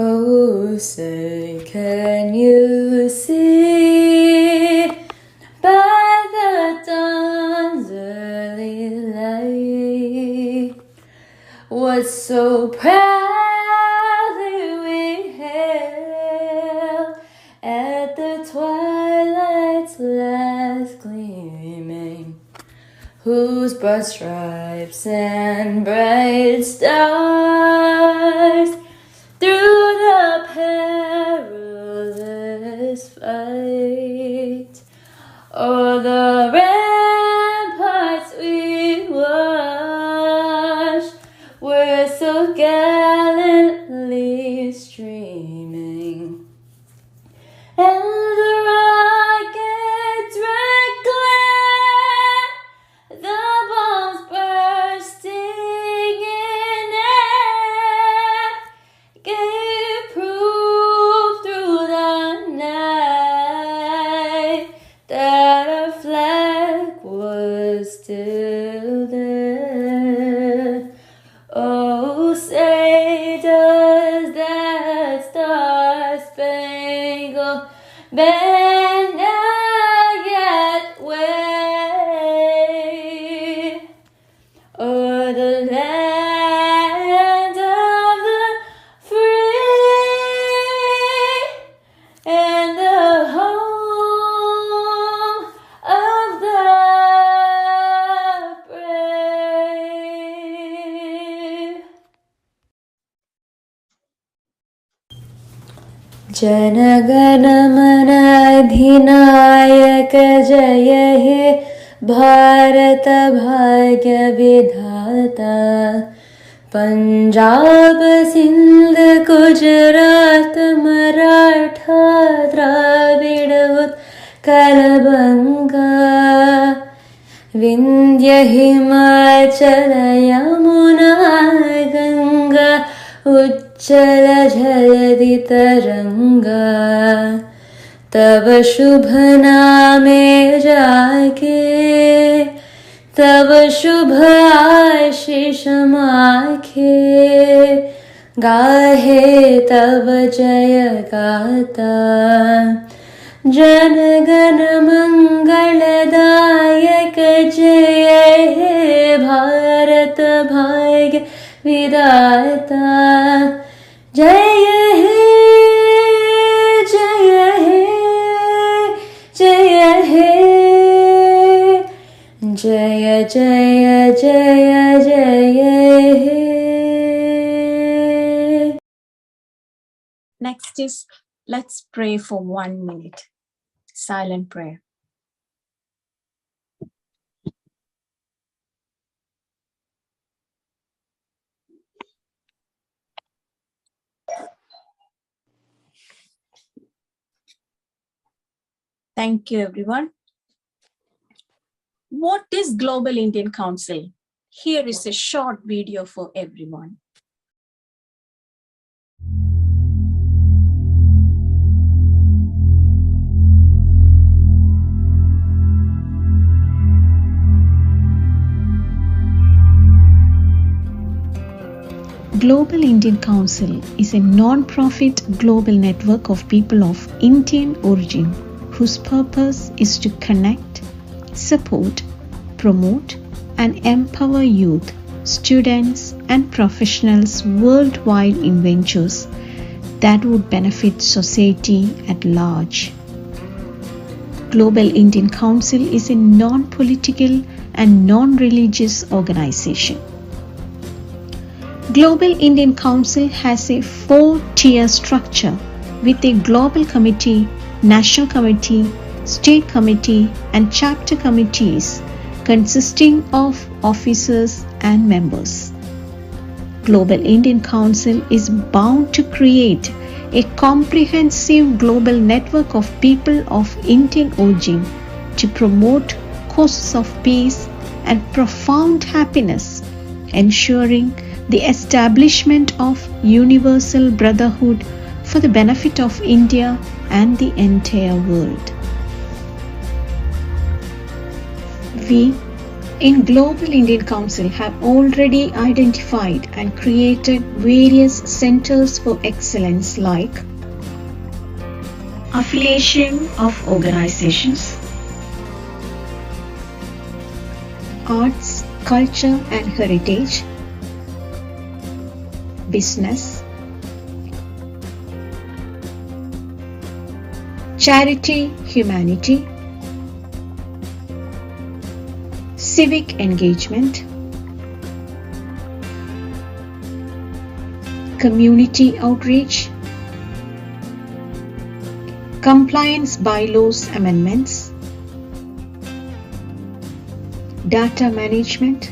Oh, say, can you see by the dawn's early light what so proudly we hailed at the twilight's last gleaming, whose broad stripes and bright stars through the perilous fight o'er the ramparts we watched were so gallantly streaming, and the rockets red glare, the bombs bursting in air, gave proof through the night that our flag was still there. Oh, say does that star-spangled banner yet wave o'er the land of the free and the home of the brave. जनगण मन अधिनायक जय हे भारत भाग्य विधाता, पंजाब सिंध गुजरात मराठा द्राविड़ उत्कल बंगा, विंध्य हिमाचल यमुना गंगा उच्चल जलधि तरंगा, तब शुभ नामे जागे, तब शुभ आशीष माखे, गाहे तब जय गाता, जन गण मंगलदायक जय हे भारत भाग्य विधाता, जय हे जय हे जय हे, जय जय जय जय हे. Next is, let's pray for 1 minute. Silent prayer. Thank you, everyone. What is Global Indian Council? Here is a short video for everyone. Global Indian Council is a non-profit global network of people of Indian origin whose purpose is to connect, support, promote, and empower youth, students, and professionals worldwide in ventures that would benefit society at large. Global Indian Council is a non-political and non-religious organization. Global Indian Council has a 4-tier structure with a global committee, national committee, state committee, and chapter committees consisting of officers and members. Global Indian Council is bound to create a comprehensive global network of people of Indian origin to promote causes of peace and profound happiness, ensuring the establishment of universal brotherhood for the benefit of India and the entire world. We, in Global Indian Council have already identified and created various centers for excellence like affiliation of organizations, arts, culture and heritage, business, charity, humanity, civic engagement, community outreach, compliance bylaws amendments, data management,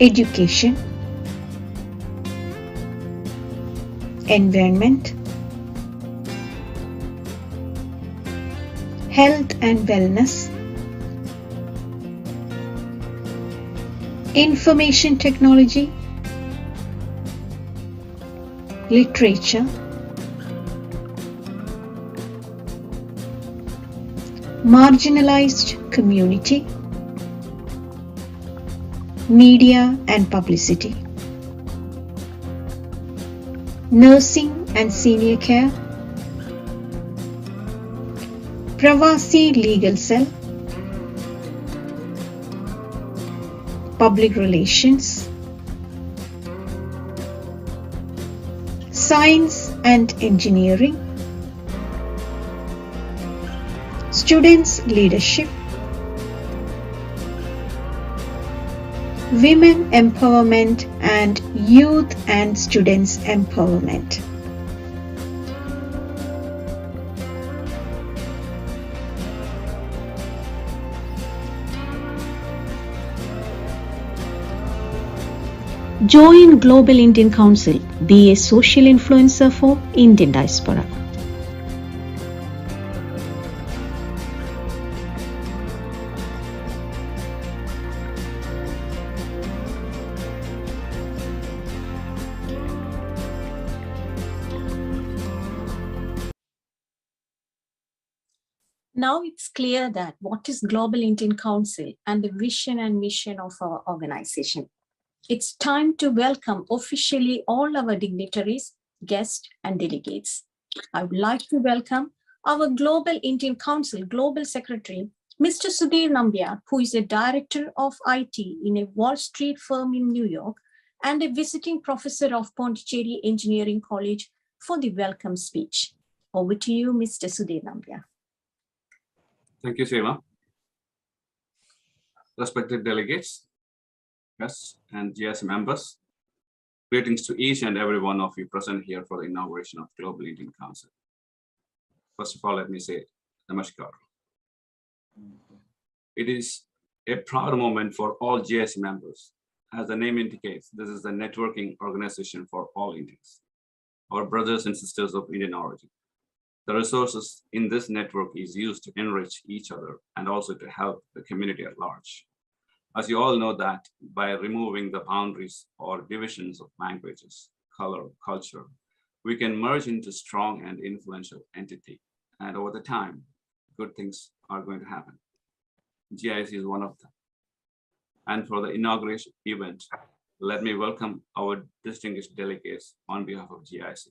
education, environment, health and wellness, information technology, literature, marginalized community, media and publicity, nursing and senior care, Pravasi legal cell, public relations, science and engineering, students leadership, women empowerment and youth and students empowerment. Join Global Indian Council. Be a social influencer for Indian diaspora. Now it's clear that what is Global Indian Council and the vision and mission of our organization. It's time to welcome officially all our dignitaries, guests, and delegates. I would like to welcome our Global Indian Council Global Secretary, Mr. Sudhir Nambiar, who is a Director of IT in a Wall Street firm in New York and a visiting professor of Pondicherry Engineering College for the welcome speech. Over to you, Mr. Sudhir Nambiar. Thank you, Seema. Respected delegates, guests, and GS members, greetings to each and every one of you present here for the inauguration of Global Indian Council. First of all, let me say Namaskar. It is a proud moment for all GS members. As the name indicates, this is the networking organization for all Indians, our brothers and sisters of Indian origin. The resources in this network is used to enrich each other and also to help the community at large. As you all know that by removing the boundaries or divisions of languages, color, culture, we can merge into strong and influential entity. And over the time, good things are going to happen. GIC is one of them. And for the inauguration event, let me welcome our distinguished delegates on behalf of GIC.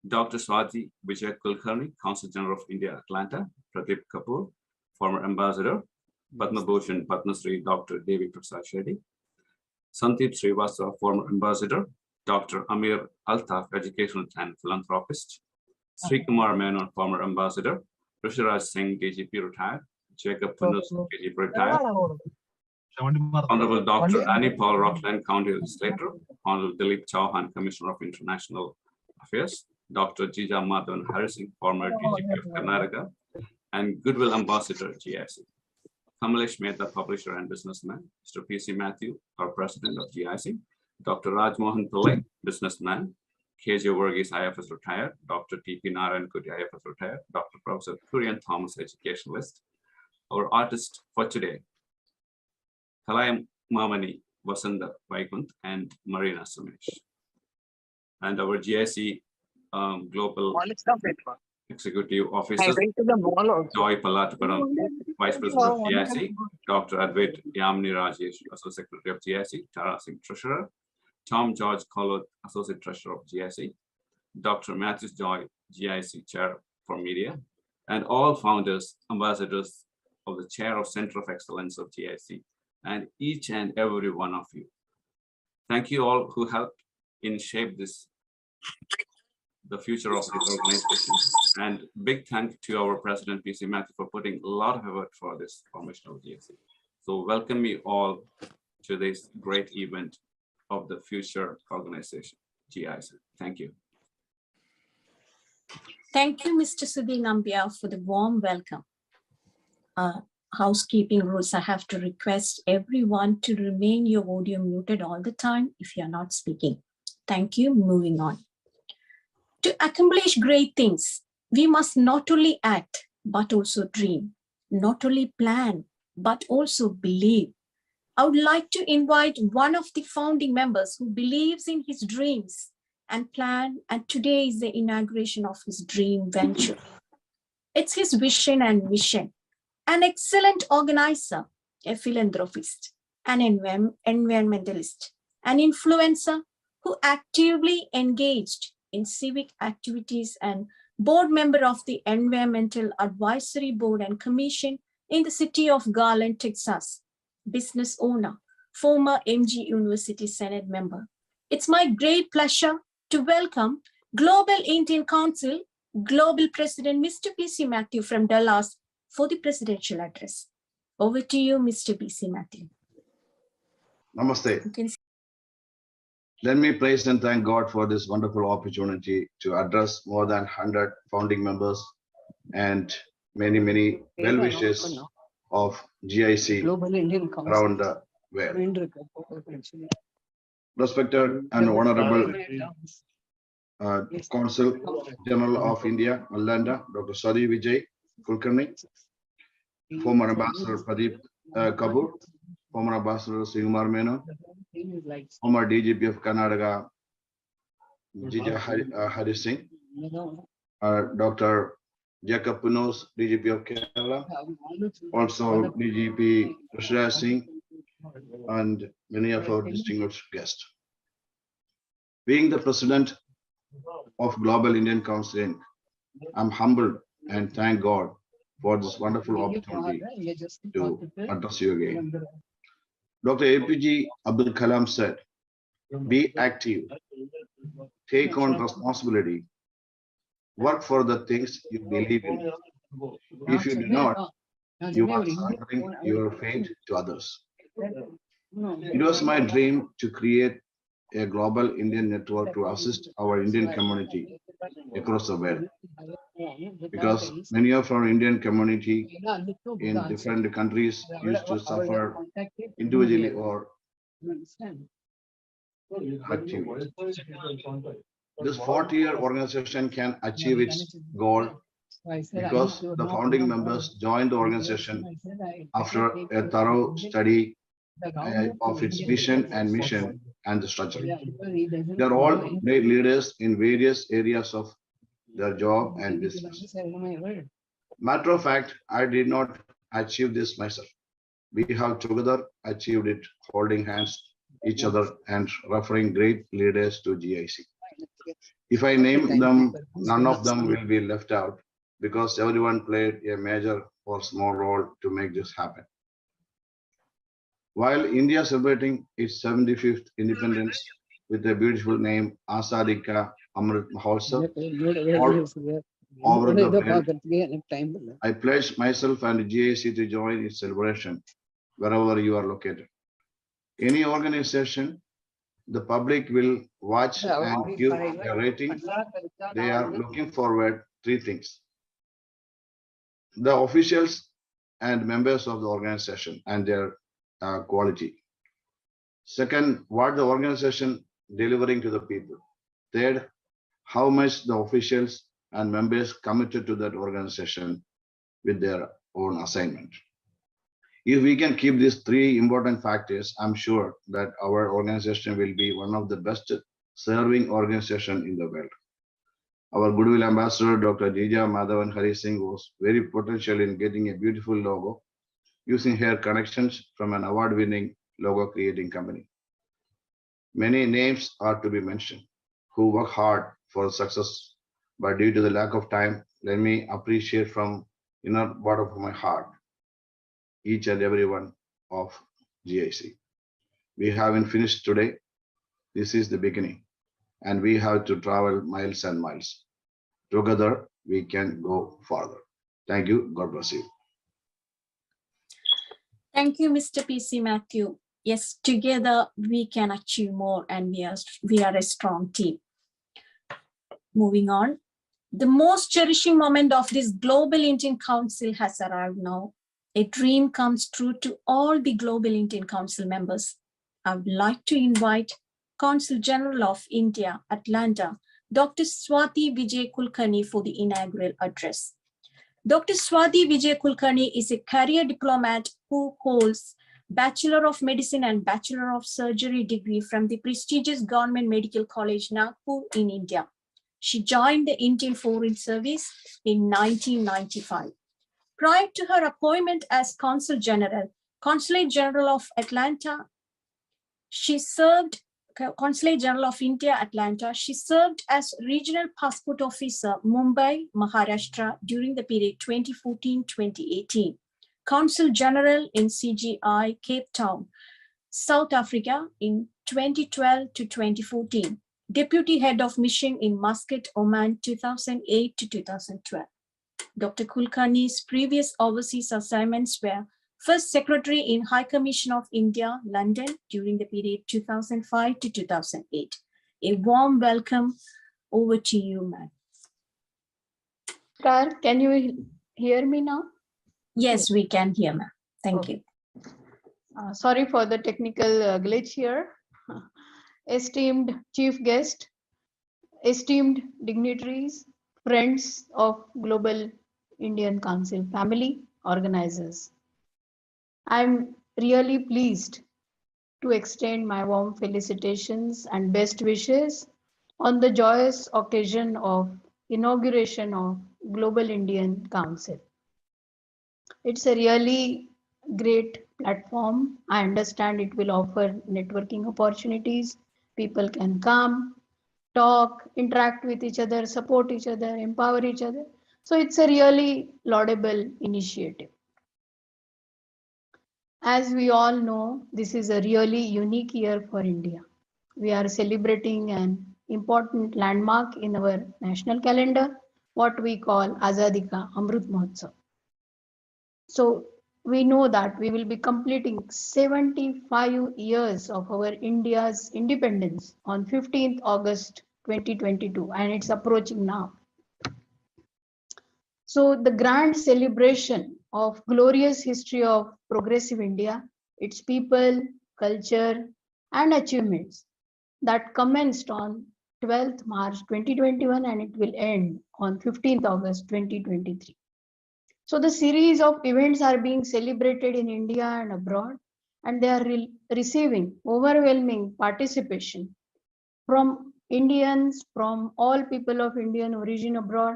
Dr. Swati Vijay Kulkarni, Consul General of India, Atlanta, Pradeep Kapoor, former ambassador, Padma Bhushan Padma Shri Dr. Devi Prasad Shetty, Sandeep Srivastava, former ambassador, Dr. Amir Altaf, educational and philanthropist, Sri Kumar Menon, former ambassador, Risharaj Singh, DGP retired, Jacob Punus, DGP retired, Honorable Dr. Annie Paul Rockland, County Legislator, Honorable Dilip Chauhan, Commissioner of International Affairs, Dr. Jija Madhavan Harrison, former DGP of Karnataka, and Goodwill Ambassador, GIC. Kamalesh Mehta, publisher and businessman, Mr. P.C. Matthew, our president of GIC, Dr. Rajmohan Pillai, businessman, KJ Varghese, IFS retired, Dr. T.P. Narayan Kudi, IFS retired, Dr. Professor Kurian Thomas, educationalist. Our artist for today, Kalayam Mamani, Vasanda Vaikunt, and Marina Sumesh. And our GIC global Executive I Officers, went to the mall also. Joy Pallatuparam, Vice President of GIC, Dr. Advait Yamini Rajesh, Associate Secretary of GIC, Tara Singh, Treasurer, Tom George Collot, Associate Treasurer of GIC, Dr. Matthews Joy, GIC Chair for Media, and all founders, ambassadors of the Chair of Center of Excellence of GIC, and each and every one of you. Thank you all who helped in shape the future of this organization. And big thank to our President, PC Matthew, for putting a lot of effort for this formation of GIC. So welcome you all to this great event of the future organization, GIC. Thank you. Thank you, Mr. Sudhi Nambia, for the warm welcome. Housekeeping rules, I have to request everyone to remain your audio muted all the time if you're not speaking. Thank you. Moving on. To accomplish great things, we must not only act, but also dream, not only plan, but also believe. I would like to invite one of the founding members who believes in his dreams and plan, and today is the inauguration of his dream venture. It's his vision and mission. An excellent organizer, a philanthropist, an environmentalist, an influencer who actively engaged in civic activities and board member of the Environmental Advisory Board and Commission in the city of Garland, Texas, business owner, former MG University Senate member. It's my great pleasure to welcome Global Indian Council Global President, Mr. PC Matthew from Dallas for the presidential address. Over to you, Mr. PC Matthew. Namaste. Let me praise and thank God for this wonderful opportunity to address more than 100 founding members and many well-wishers of GIC around the world. Respected and honorable Consul General of India, Malanda, Dr. Sadi Vijay Kulkarni, former Ambassador Pradeep Kapoor, former Ambassador Srikumar Menon, former DGP of Karnataka, Jija Hari Singh, Dr. Jacob Punos, DGP of Kerala, also DGP Rashida Singh, and many of our distinguished guests. Being the president of Global Indian Council Inc., I'm humbled and thank God for this wonderful opportunity to address you again. Dr. APG Abdul Kalam said, be active, take on responsibility, work for the things you believe in. If you do not, you are surrendering your fate to others. It was my dream to create a global Indian network to assist our Indian community across the world, because many of our Indian community in different countries used to suffer individually or actively. This 40-year organization can achieve its goal because the founding members joined the organization after a thorough study of its vision and mission and the structure. They are all great leaders in various areas of their job and business. Matter of fact, I did not achieve this myself. We have together achieved it, holding hands each other and referring great leaders to GIC. If I name them, none of them will be left out because everyone played a major or small role to make this happen. While India is celebrating its 75th independence with a beautiful name, Azadi Ka Amrit Mahotsav, all over the world, I pledge myself and GIC to join its celebration wherever you are located. Any organization, the public will watch and give a rating. They are looking forward three things: the officials and members of the organization and their quality. Second, what the organization delivering to the people. Third, how much the officials and members committed to that organization with their own assignment. If we can keep these three important factors, I'm sure that our organization will be one of the best serving organizations in the world. Our goodwill ambassador, Dr. Jija Madhavan Hari Singh, was very potential in getting a beautiful logo using her connections from an award-winning logo creating company. Many names are to be mentioned who work hard for success, but due to the lack of time, let me appreciate from inner bottom of my heart each and every one of GIC. We haven't finished today. This is the beginning, and we have to travel miles and miles. Together, we can go farther. Thank you. God bless you. Thank you, Mr. PC Matthew. Yes, together we can achieve more, and we are a strong team. Moving on. The most cherishing moment of this Global Indian Council has arrived now. A dream comes true to all the Global Indian Council members. I would like to invite Consul General of India, Atlanta, Dr. Swati Vijay Kulkarni for the inaugural address. Dr. Swati Vijay Kulkarni is a career diplomat who holds Bachelor of Medicine and Bachelor of Surgery degree from the prestigious Government Medical College, Nagpur in India. She joined the Indian Foreign Service in 1995. Prior to her appointment as Consul General, Consulate General of Atlanta, she served Consulate General of India, Atlanta. She served as Regional Passport Officer, Mumbai, Maharashtra during the period 2014-2018. Consul General in CGI, Cape Town, South Africa in 2012 to 2014. Deputy Head of Mission in Muscat, Oman, 2008 to 2012. Dr. Kulkarni's previous overseas assignments were First Secretary in High Commission of India, London, during the period 2005 to 2008. A warm welcome. Over to you, ma'am. Star, can you hear me now? Yes, we can hear, ma'am. Thank you. Sorry for the technical glitch here. Esteemed chief guest, esteemed dignitaries, friends of Global Indian Council family, organizers. I'm really pleased to extend my warm felicitations and best wishes on the joyous occasion of inauguration of Global Indian Council. It's a really great platform. I understand it will offer networking opportunities. People can come, talk, interact with each other, support each other, empower each other. So it's a really laudable initiative. As we all know, this is a really unique year for India. We are celebrating an important landmark in our national calendar, what we call Azadi Ka Amrit Mahotsav. So we know that we will be completing 75 years of our India's independence on 15th August 2022, and it's approaching now. So the grand celebration of glorious history of progressive India, its people, culture, and achievements that commenced on 12th March 2021 and it will end on 15th August 2023. So the series of events are being celebrated in India and abroad, and they are receiving overwhelming participation from Indians, from all people of Indian origin abroad.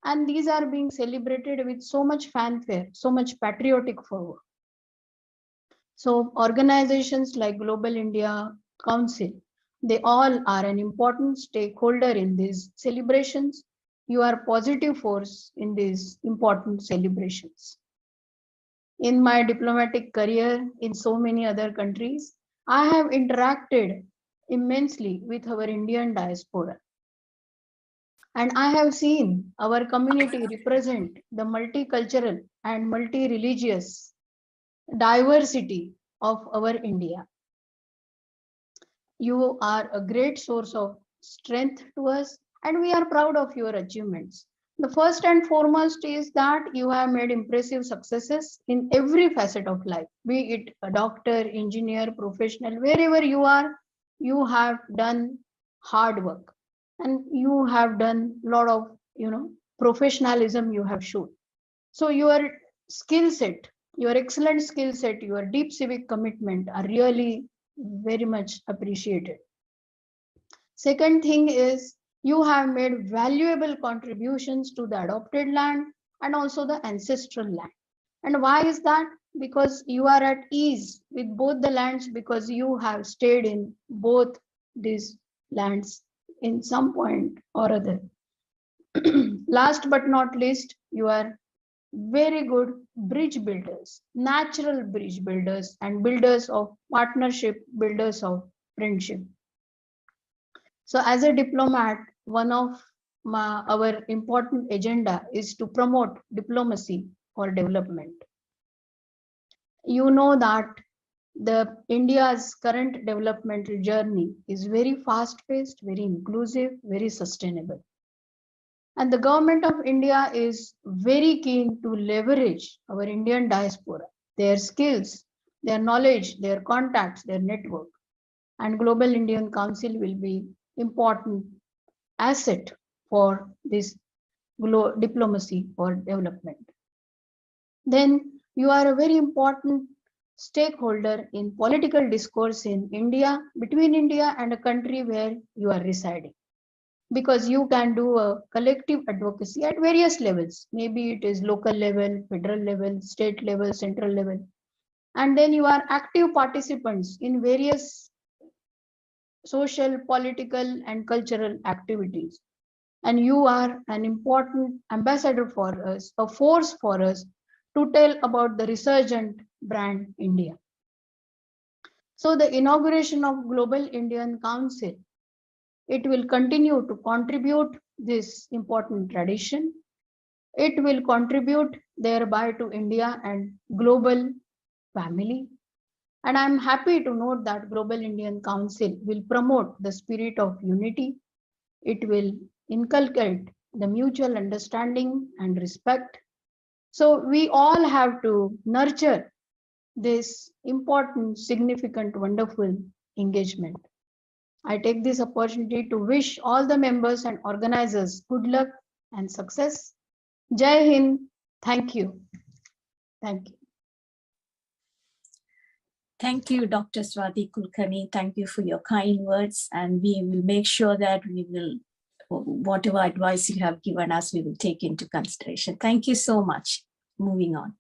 And these are being celebrated with so much fanfare, so much patriotic fervor. So organizations like Global India Council, they all are an important stakeholder in these celebrations. You are a positive force in these important celebrations. In my diplomatic career in so many other countries, I have interacted immensely with our Indian diaspora. And I have seen our community represent the multicultural and multi-religious diversity of our India. You are a great source of strength to us, and we are proud of your achievements. The first and foremost is that you have made impressive successes in every facet of life, be it a doctor, engineer, professional, wherever you are, you have done hard work and you have done a lot of, professionalism you have shown. So your skill set, your excellent skill set, your deep civic commitment are really very much appreciated. Second thing is You have made valuable contributions to the adopted land and also the ancestral land. And why is that? Because you are at ease with both the lands, because you have stayed in both these lands in some point or other. Last but not least, you are very good bridge builders, natural bridge builders, and builders of partnership, builders of friendship. So, as a diplomat, one of our important agenda is to promote diplomacy for development. You know that the India's current developmental journey is very fast-paced, very inclusive, very sustainable. And the government of India is very keen to leverage our Indian diaspora, their skills, their knowledge, their contacts, their network. And Global Indian Council will be important asset for this diplomacy for development. Then you are a very important stakeholder in political discourse in India, between India and a country where you are residing, because you can do a collective advocacy at various levels. Maybe it is local level, federal level, state level, central level. And then you are active participants in various social, political, and cultural activities. And you are an important ambassador for us, a force for us to tell about the resurgent brand India. So the inauguration of Global Indian Council, it will continue to contribute this important tradition. It will contribute thereby to India and global family. And I'm happy to note that Global Indian Council will promote the spirit of unity. It will inculcate the mutual understanding and respect. So we all have to nurture this important, significant, wonderful engagement. I take this opportunity to wish all the members and organizers good luck and success. Jai Hind. Thank you. Thank you. Thank you, Dr. Swati Kulkarni. Thank you for your kind words, and we will make sure that we will, whatever advice you have given us, we will take into consideration. Thank you so much. Moving on.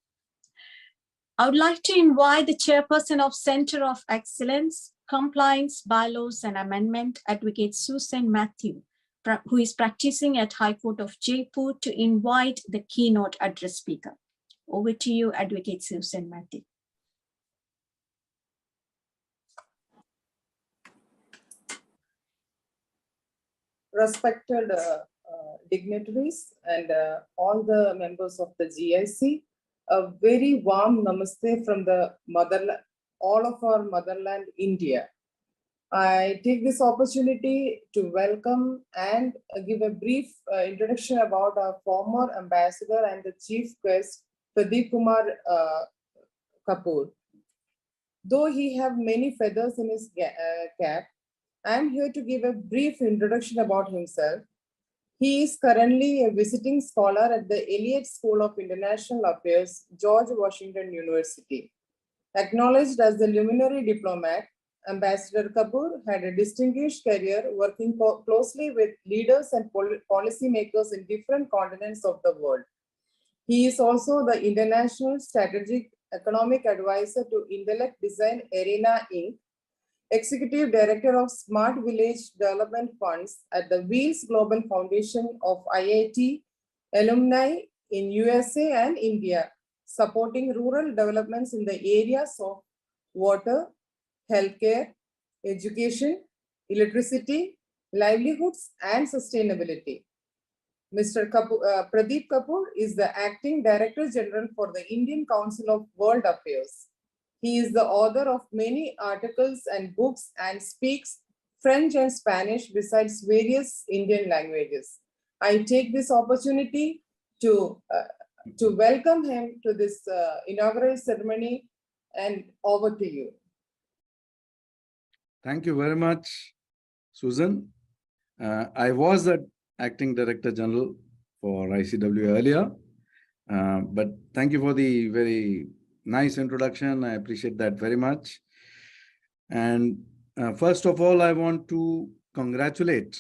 I would like to invite the chairperson of Center of Excellence, Compliance, Bylaws and Amendment, Advocate Susan Matthew, who is practicing at High Court of Jaipur, to invite the keynote address speaker. Over to you, Advocate Susan Matthew. Respected dignitaries and all the members of the GIC, a very warm namaste from the motherland, all of our motherland, India. I take this opportunity to welcome and give a brief introduction about our former ambassador and the chief guest, Pradeep Kumar Kapoor. Though he have many feathers in his cap, I am here to give a brief introduction about himself. He is currently a visiting scholar at the Elliott School of International Affairs, George Washington University. Acknowledged as the luminary diplomat, Ambassador Kapoor had a distinguished career working closely with leaders and policymakers in different continents of the world. He is also the International Strategic Economic Advisor to Intellect Design Arena Inc., Executive Director of Smart Village Development Funds at the Wheels Global Foundation of IIT alumni in USA and India, supporting rural developments in the areas of water, healthcare, education, electricity, livelihoods, and sustainability. Mr. Pradeep Kapoor is the Acting Director General for the Indian Council of World Affairs. He is the author of many articles and books and speaks French and Spanish besides various Indian languages. I take this opportunity to welcome him to this inaugural ceremony, and over to you. Thank you very much, Susan. I was the Acting Director General for ICW earlier, but thank you for the very nice introduction. I appreciate that very much. And first of all, I want to congratulate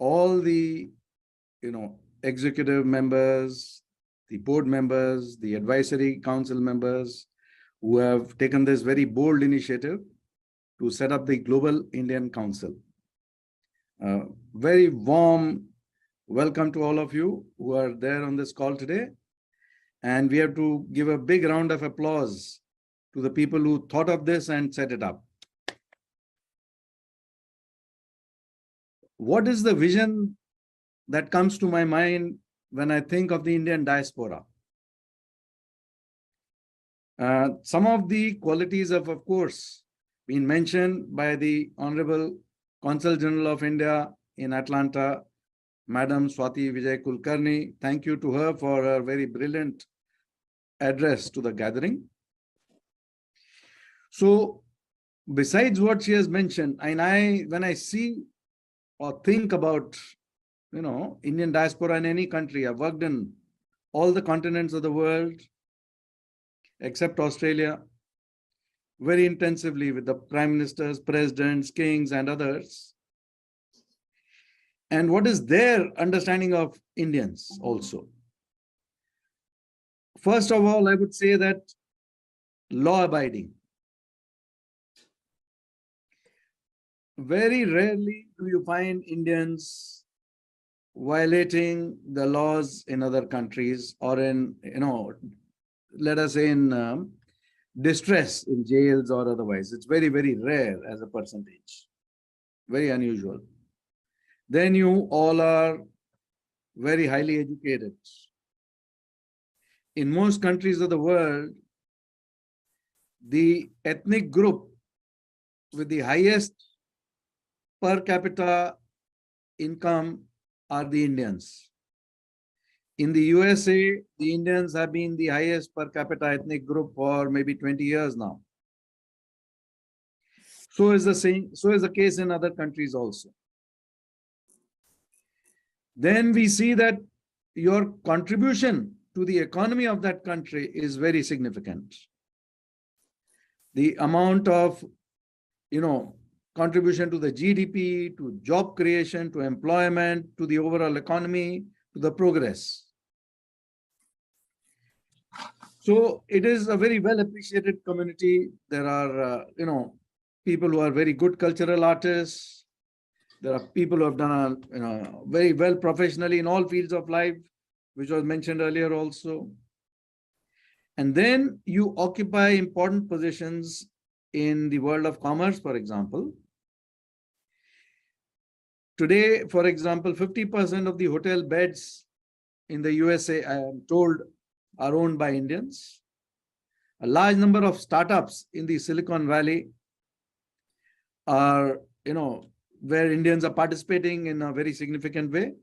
all the, executive members, the board members, the advisory council members who have taken this very bold initiative to set up the Global Indian Council. Very warm welcome to all of you who are there on this call today. And we have to give a big round of applause to the people who thought of this and set it up. What is the vision that comes to my mind when I think of the Indian diaspora? Some of the qualities have, of course, been mentioned by the Honorable Consul General of India in Atlanta, Madam Swati Vijay Kulkarni. Thank you to her for her very brilliant address to the gathering. So, besides what she has mentioned, and when I see or think about, Indian diaspora in any country, I've worked in all the continents of the world, except Australia, very intensively with the prime ministers, presidents, kings, and others. And what is their understanding of Indians also? First of all, I would say that law-abiding. Very rarely do you find Indians violating the laws in other countries or in, let us say in distress in jails or otherwise. It's very, very rare as a percentage. Very unusual. Then you all are very highly educated. In most countries of the world, the ethnic group with the highest per capita income are the Indians. In the USA, the Indians have been the highest per capita ethnic group for maybe 20 years now. So is the case in other countries also. Then we see that your contribution to the economy of that country is very significant. The amount of, contribution to the GDP, to job creation, to employment, to the overall economy, to the progress. So it is a very well appreciated community. There are, people who are very good cultural artists. There are people who have done, very well professionally in all fields of life, which was mentioned earlier also. And then you occupy important positions in the world of commerce, for example. Today, for example, 50% of the hotel beds in the USA, I am told, are owned by Indians. A large number of startups in the Silicon Valley are, where Indians are participating in a very significant way.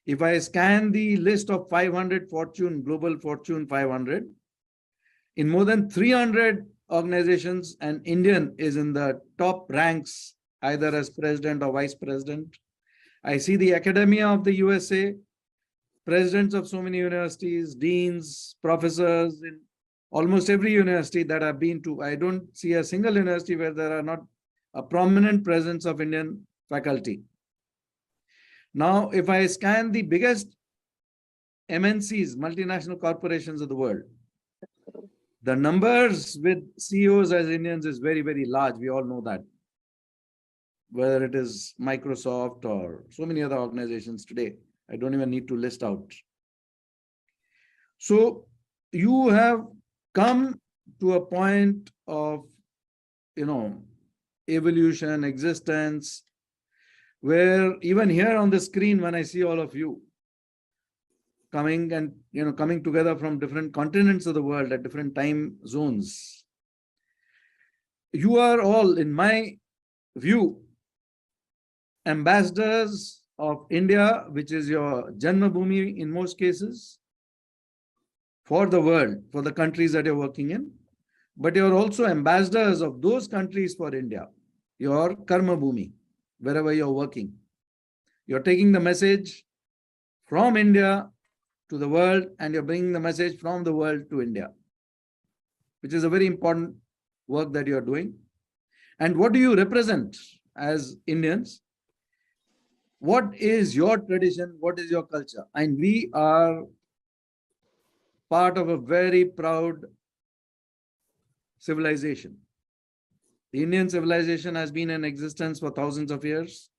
If I scan the list of 500 Global Fortune 500, in more than 300 organizations, an Indian is in the top ranks, either as president or vice president. I see the academia of the USA, presidents of so many universities, deans, professors in almost every university that I've been to. I don't see a single university where there are not a prominent presence of Indian faculty. Now, if I scan the biggest MNCs, multinational corporations of the world, the numbers with CEOs as Indians is very, very large. We all know that. Whether it is Microsoft or so many other organizations today, I don't even need to list out. So you have come to a point of, evolution, existence, where even here on the screen, when I see all of you coming and, coming together from different continents of the world at different time zones, you are all, in my view, ambassadors of India, which is your Janmabhoomi in most cases, for the world, for the countries that you're working in. But you're also ambassadors of those countries for India, your Karma Bhoomi, wherever you're working. You're taking the message from India to the world, and you're bringing the message from the world to India, which is a very important work that you're doing. And what do you represent as Indians? what is your tradition? What is your culture? And we are part of a very proud civilization. The Indian civilization has been in existence for thousands of years.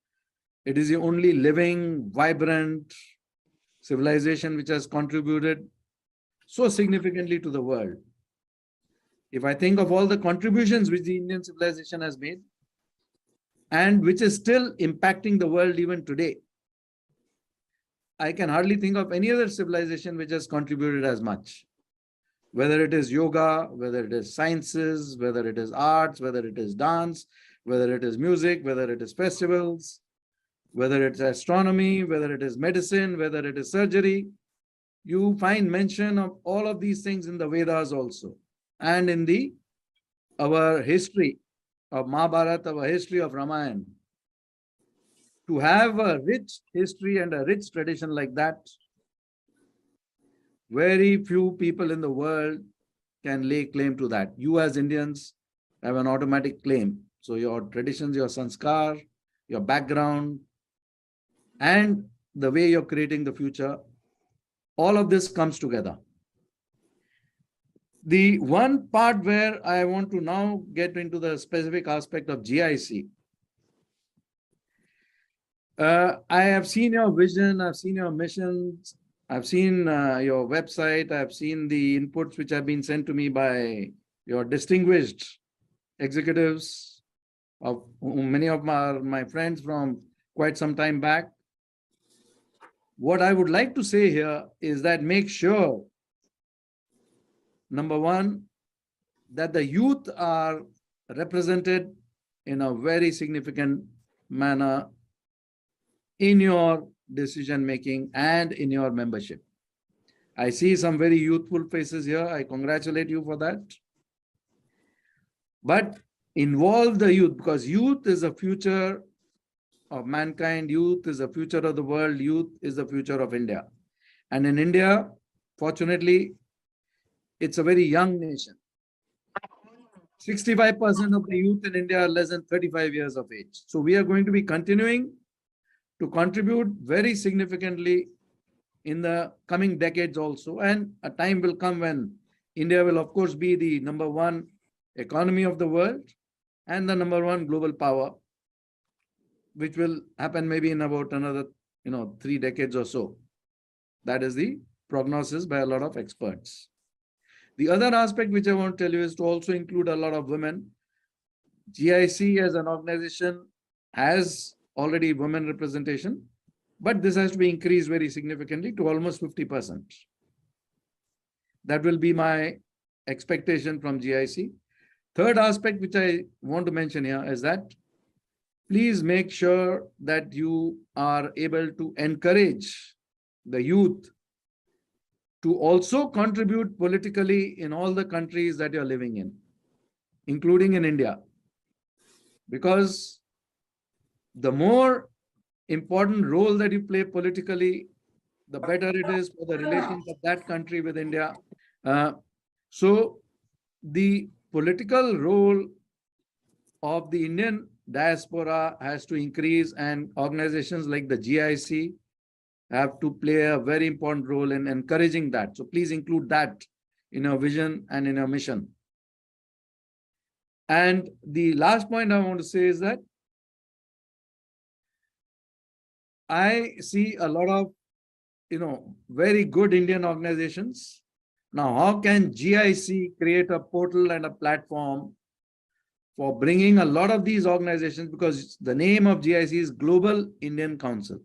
It is the only living, vibrant civilization which has contributed so significantly to the world. If I think of all the contributions which the Indian civilization has made and which is still impacting the world even today, I can hardly think of any other civilization which has contributed as much. Whether it is yoga, whether it is sciences, whether it is arts, whether it is dance, whether it is music, whether it is festivals, whether it's astronomy, whether it is medicine, whether it is surgery, you find mention of all of these things in the Vedas also, and in the our history of Mahabharata, our history of Ramayana. To have a rich history and a rich tradition like that, very few people in the world can lay claim to that. You as Indians have an automatic claim. So your traditions, your sanskar, your background, and the way you're creating the future, all of this comes together. The one part where I want to now get into the specific aspect of GIC. I have seen your vision, I've seen your missions, I've seen your website, I've seen the inputs which have been sent to me by your distinguished executives, of whom many of my friends from quite some time back. What I would like to say here is that make sure, number one, that the youth are represented in a very significant manner in your decision making and in your membership. I see some very youthful faces here. I congratulate you for that. But involve the youth, because youth is the future of mankind. Youth is the future of the world. Youth is the future of India. And in India, fortunately, it's a very young nation. 65% of the youth in India are less than 35 years of age. So we are going to be continuing to contribute very significantly in the coming decades also. And a time will come when India will, of course, be the #1 economy of the world and the #1 global power, which will happen maybe in about another 3 decades or so. That is the prognosis by a lot of experts. The other aspect which I want to tell you is to also include a lot of women. GIC as an organization has already women representation, but this has to be increased very significantly to almost 50%. That will be my expectation from GIC. Third aspect which I want to mention here is that please make sure that you are able to encourage the youth to also contribute politically in all the countries that you're living in, including in India. Because the more important role that you play politically, the better it is for the relations of that country with India. So the political role of the Indian diaspora has to increase, and organizations like the GIC have to play a very important role in encouraging that. So please include that in your vision and in your mission. And the last point I want to say is that I see a lot of, very good Indian organizations. Now, how can GIC create a portal and a platform for bringing a lot of these organizations, because the name of GIC is Global Indian Council.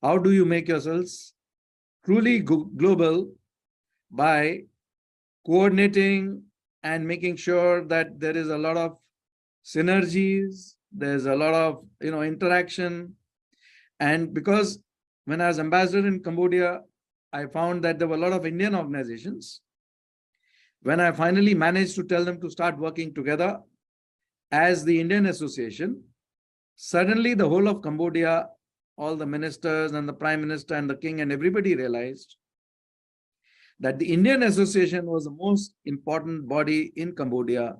How do you make yourselves truly global? By coordinating and making sure that there is a lot of synergies, there's a lot of interaction. And because when I was ambassador in Cambodia, I found that there were a lot of Indian organizations. When I finally managed to tell them to start working together as the Indian Association, suddenly the whole of Cambodia, all the ministers and the Prime Minister and the King and everybody realized that the Indian Association was the most important body in Cambodia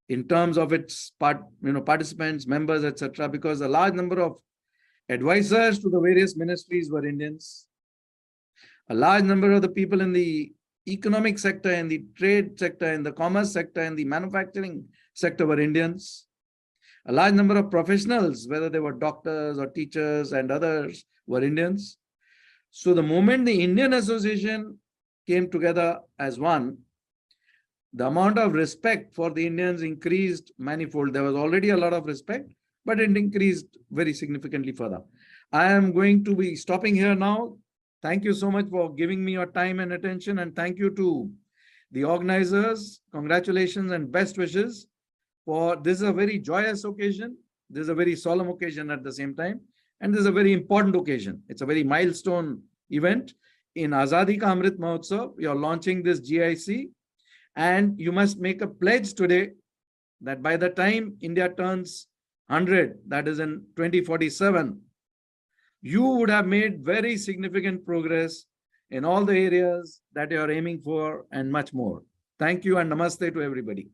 in terms of its participants, members, etc., because a large number of Advisors to the various ministries were Indians. A large number of the people in the economic sector, in the trade sector, in the commerce sector, in the manufacturing sector were Indians. A large number of professionals, whether they were doctors or teachers and others, were Indians. So the moment the Indian Association came together as one, the amount of respect for the Indians increased manifold. There was already a lot of respect, but it increased very significantly further. I am going to be stopping here now. Thank you so much for giving me your time and attention, and thank you to the organizers. Congratulations and best wishes for this is a very joyous occasion. This is a very solemn occasion at the same time, and this is a very important occasion. It's a very milestone event. In Azadi Ka Amrit Mahotsav, you're launching this GIC, and you must make a pledge today that by the time India turns 100, that is in 2047, you would have made very significant progress in all the areas that you are aiming for and much more. Thank you and namaste to everybody.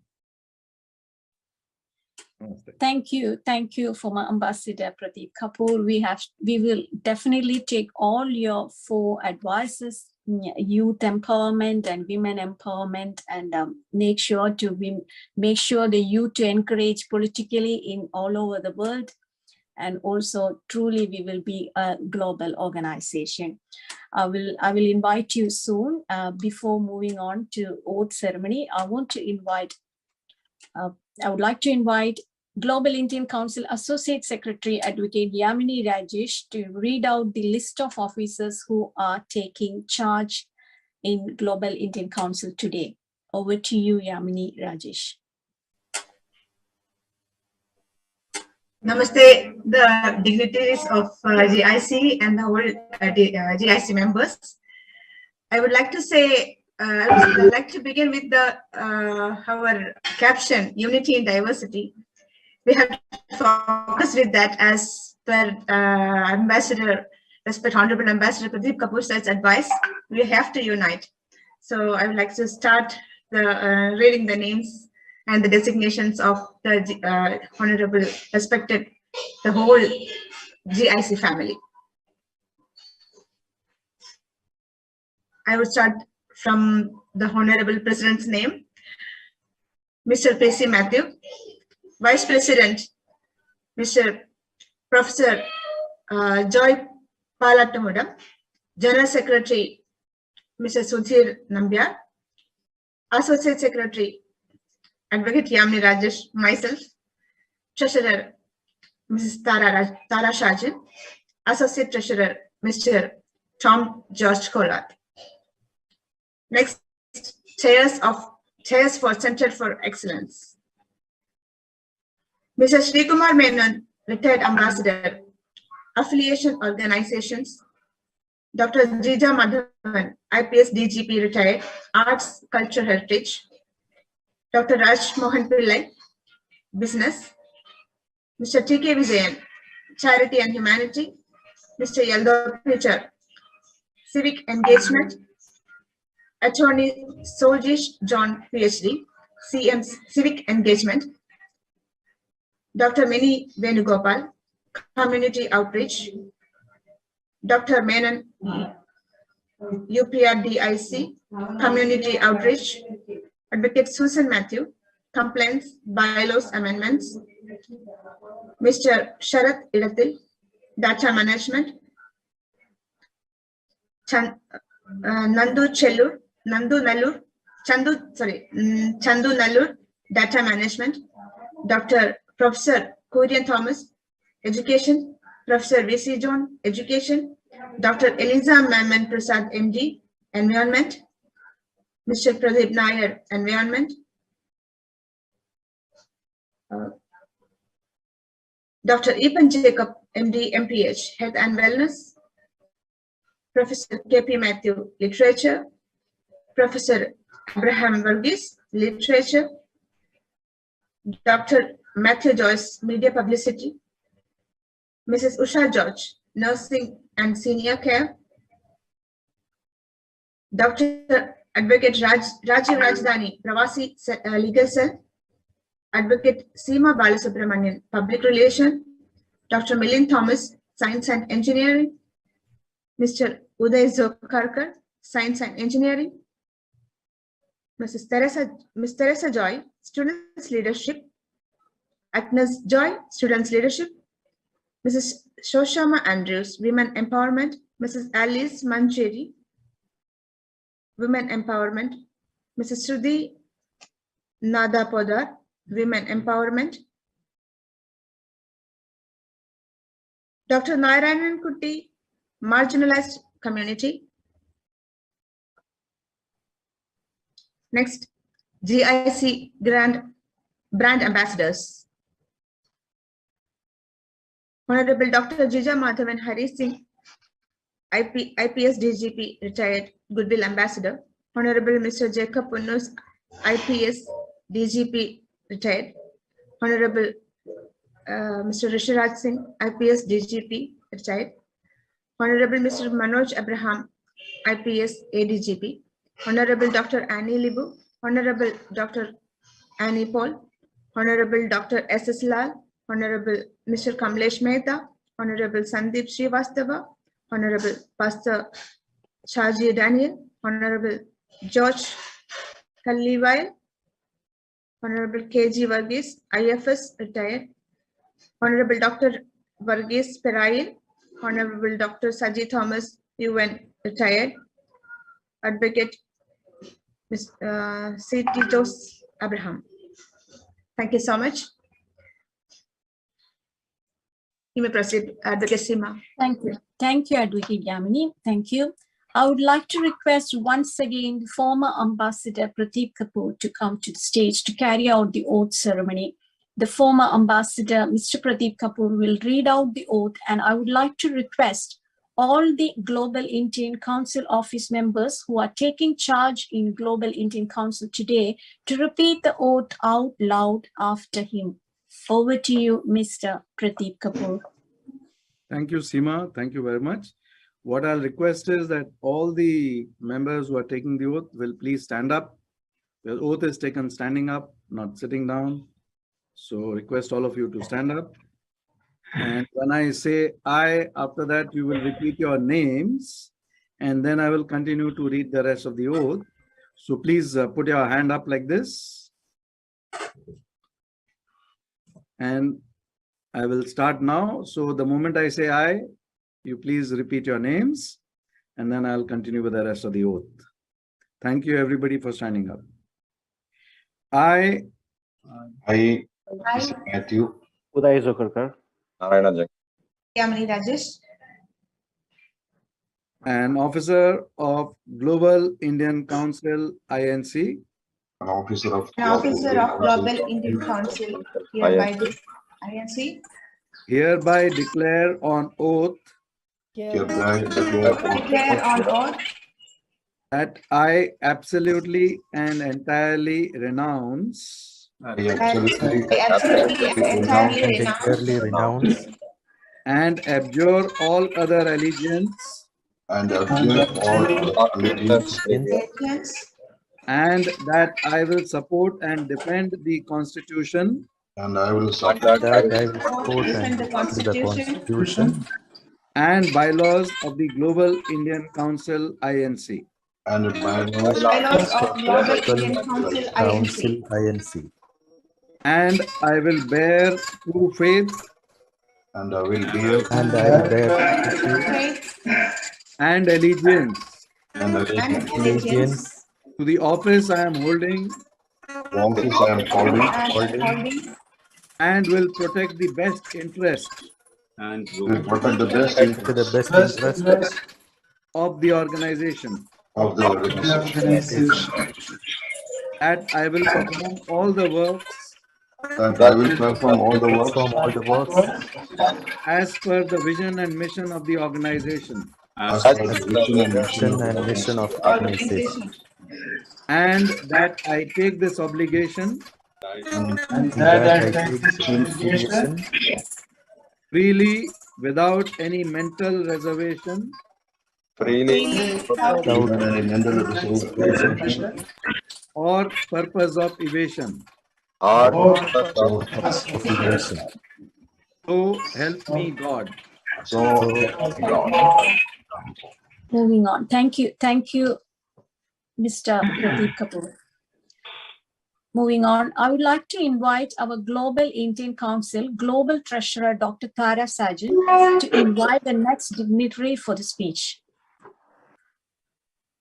Namaste. Thank you, former Ambassador Pradeep Kapoor. We will definitely take all your 4 advices, youth empowerment and women empowerment, and make sure the youth to encourage politically in all over the world. And also truly we will be a global organization. I will invite you soon. Before moving on to oath ceremony, I would like to invite Global Indian Council Associate Secretary Advocate Yamini Rajesh to read out the list of officers who are taking charge in Global Indian Council today. Over to you, Yamini Rajesh. Namaste, the dignitaries of GIC and the whole GIC members. I would like to say, I would like to begin with the our caption, Unity in Diversity. We have to focus with that as per Honorable Ambassador Pradeep Kapoor said's advice. We have to unite. So I would like to start reading the names and the designations of the honorable, respected, the whole GIC family. I would start from the Honorable President's name, Mr. P.C. Matthew, Vice President, Mr. Professor Joy Palatamuda, General Secretary, Mr. Sudhir Nambiar, Associate Secretary, Advocate Yamini Rajesh, myself, Treasurer, Mrs. Tara Shajin, Associate Treasurer, Mr. Tom George Kolat. Next, chairs for Center for Excellence. Mr. Srikumar Menon, Retired Ambassador, Affiliation Organizations, Dr. Jija Madhavan, IPS DGP Retired, Arts, Culture, Heritage, Dr. Raj Mohan Pillai, Business, Mr. T.K. Vijayan, Charity and Humanity, Mr. Yaldo Pitcher, Civic Engagement, Attorney Soljish John, PhD, CM Civic Engagement, Dr. Mini Venugopal, Community Outreach, Dr. Menon, UPRDIC, Community Outreach, Advocate Susan Matthew, Complaints, Bylaws Amendments, Mr. Sharath Idathil, Data Management, Chandu Nallur, Data Management, Dr. Professor Kurian Thomas, Education, Professor V.C. John, Education, Dr. Eliza Maman Prasad, MD, Environment, Mr. Pradeep Nair, Environment, Dr. Epan Jacob, MD, MPH, Health and Wellness, Professor K.P. Matthew, Literature, Professor Abraham Varghese, Literature, Dr. Matthew Joyce, Media Publicity, Mrs. Usha George, Nursing and Senior Care, Dr. Advocate Rajiv Rajdhani, Pravasi Legal Cell, Advocate Seema Balasubramanian, Public Relation, Dr. Milind Thomas, Science and Engineering, Mr. Uday Zokarkar, Science and Engineering, Ms. Teresa Joy, Students Leadership, Agnes Joy, Students Leadership, Mrs. Shoshama Andrews, Women Empowerment, Mrs. Alice Mancheri, Women Empowerment, Mrs. Sudhi Nada Podar, Women Empowerment, Dr. Narayanan Kutty, Marginalized Community. Next, GIC Brand Ambassadors. Honorable Dr. Jija Madhavan Hari Singh, IPS DGP, retired Goodwill Ambassador. Honorable Mr. Jacob Punnus, IPS DGP, retired. Honorable Mr. Risharaj Singh, IPS DGP, retired. Honorable Mr. Manoj Abraham, IPS ADGP. Honorable Dr. Annie Libu, Honorable Dr. Annie Paul, Honorable Dr. S.S. Lal, Honorable Mr. Kamlesh Mehta, Honorable Sandeep Srivastava, Honorable Pastor Shaji Daniel, Honorable George Kalliwal, Honorable K.G. Varghese, IFS, retired. Honorable Dr. Varghese Perail, Honorable Dr. Saji Thomas, UN, retired. Advocate C. Titos Abraham. Thank you so much. You may proceed, Advocate Seema. Thank you. Thank you, Advocate Yamini. Thank you. I would like to request once again the former Ambassador Pradeep Kapoor to come to the stage to carry out the oath ceremony. The former Ambassador, Mr. Pradeep Kapoor, will read out the oath, and I would like to request all the Global Indian Council office members who are taking charge in Global Indian Council today to repeat the oath out loud after him. Over to you, Mr. Pradeep Kapoor. Thank you, Seema. Thank you very much. What I'll request is that all the members who are taking the oath will please stand up. The oath is taken standing up, not sitting down. So request all of you to stand up. And when I say I, after that, you will repeat your names, and then I will continue to read the rest of the oath. So please put your hand up like this. And I will start now. So the moment I say I, you please repeat your names, and then I'll continue with the rest of the oath. Thank you, everybody, for standing up. I, Matthew Uday Zokarkar, Yamini Rajesh, an officer of Global Indian Council, INC, an officer of Global Indian Council, hereby the INC, hereby declare on oath declare on oath that I absolutely and entirely renounce entirely renounce and abjure all other allegiance and abjure all allegiance, and that I will support and defend the Constitution and I will support that I will support and defend the Constitution and bylaws of the Global Indian Council, INC, and bylaws of Global Indian Council, Council INC, and I will bear true faith and I will bear faith and allegiance and allegiance to the office I am holding office I am holding and will protect the best interest And will protect the best to the best interest of the organization, of the organization, that I will perform all the works and I will perform all the works from all the works as per the vision and mission of the organization, as per the vision and vision and mission of organization, and that I take this obligation and that I take this obligation freely without any mental reservation without any mental reservation or purpose of evasion. obligation. So help me God. So, Moving on. Thank you, Mr. Pradeep Kapoor. Moving on, I would like to invite our Global Indian Council Global Treasurer, Dr. Tara Sajan, to invite the next dignitary for the speech.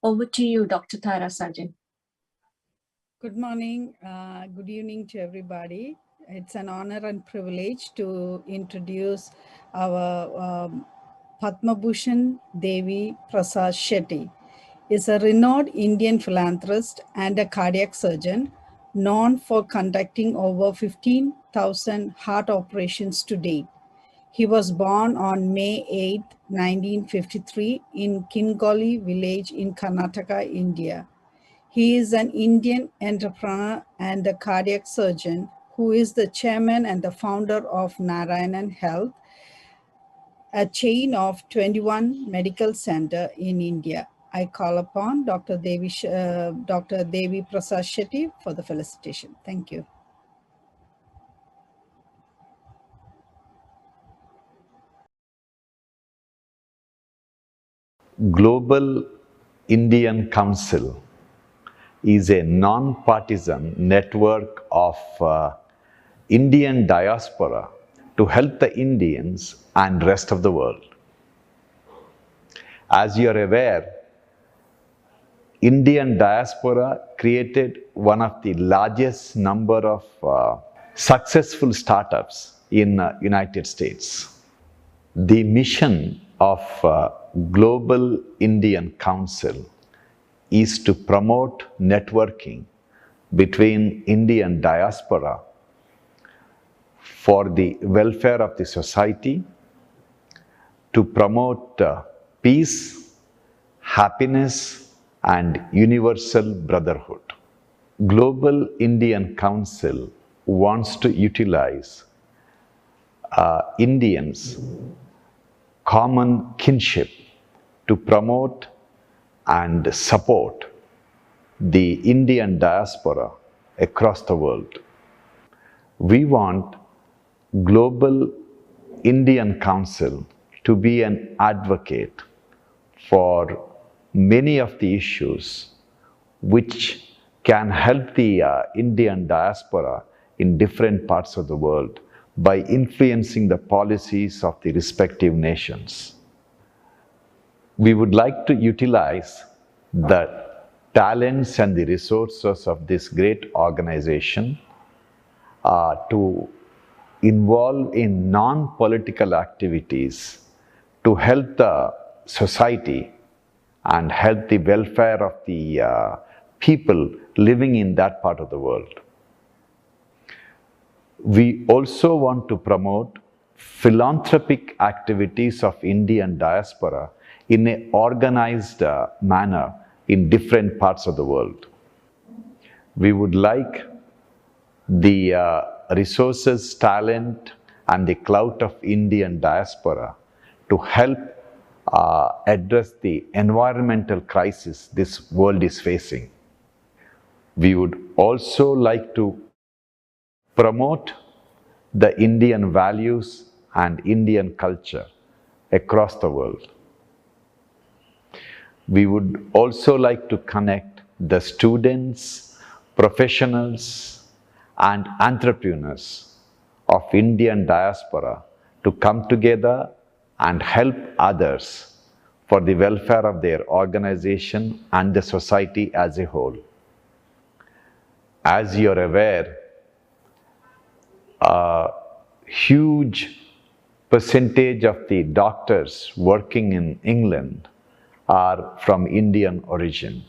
Over to you, Dr. Tara Sajan. Good morning, good evening to everybody. It's an honor and privilege to introduce our Padma Bhushan Devi Prasad Shetty. Is a renowned Indian philanthropist and a cardiac surgeon known for conducting over 15,000 heart operations to date. He was born on May 8, 1953 in Kingoli village in Karnataka, India. He is an Indian entrepreneur and a cardiac surgeon who is the chairman and the founder of Narayanan Health, a chain of 21 medical centers in India. I call upon Dr. Devi Prasad Shetty for the felicitation. Thank you. Global Indian Council is a non-partisan network of Indian diaspora to help the Indians and rest of the world. As you are aware, Indian diaspora created one of the largest number of successful startups in United States. The mission of Global Indian Council is to promote networking between Indian diaspora for the welfare of the society, to promote peace, happiness, and universal brotherhood. Global Indian Council wants to utilize Indians' common kinship to promote and support the Indian diaspora across the world. We want Global Indian Council to be an advocate for many of the issues which can help the Indian diaspora in different parts of the world by influencing the policies of the respective nations. We would like to utilize the talents and the resources of this great organization to involve in non-political activities to help the society and help the welfare of the people living in that part of the world. We also want to promote philanthropic activities of Indian diaspora in an organized manner in different parts of the world. We would like the resources, talent, and the clout of Indian diaspora to help address the environmental crisis this world is facing. We would also like to promote the Indian values and Indian culture across the world. We would also like to connect the students, professionals, and entrepreneurs of Indian diaspora to come together and help others for the welfare of their organization and the society as a whole. As you are aware, a huge percentage of the doctors working in England are from Indian origin.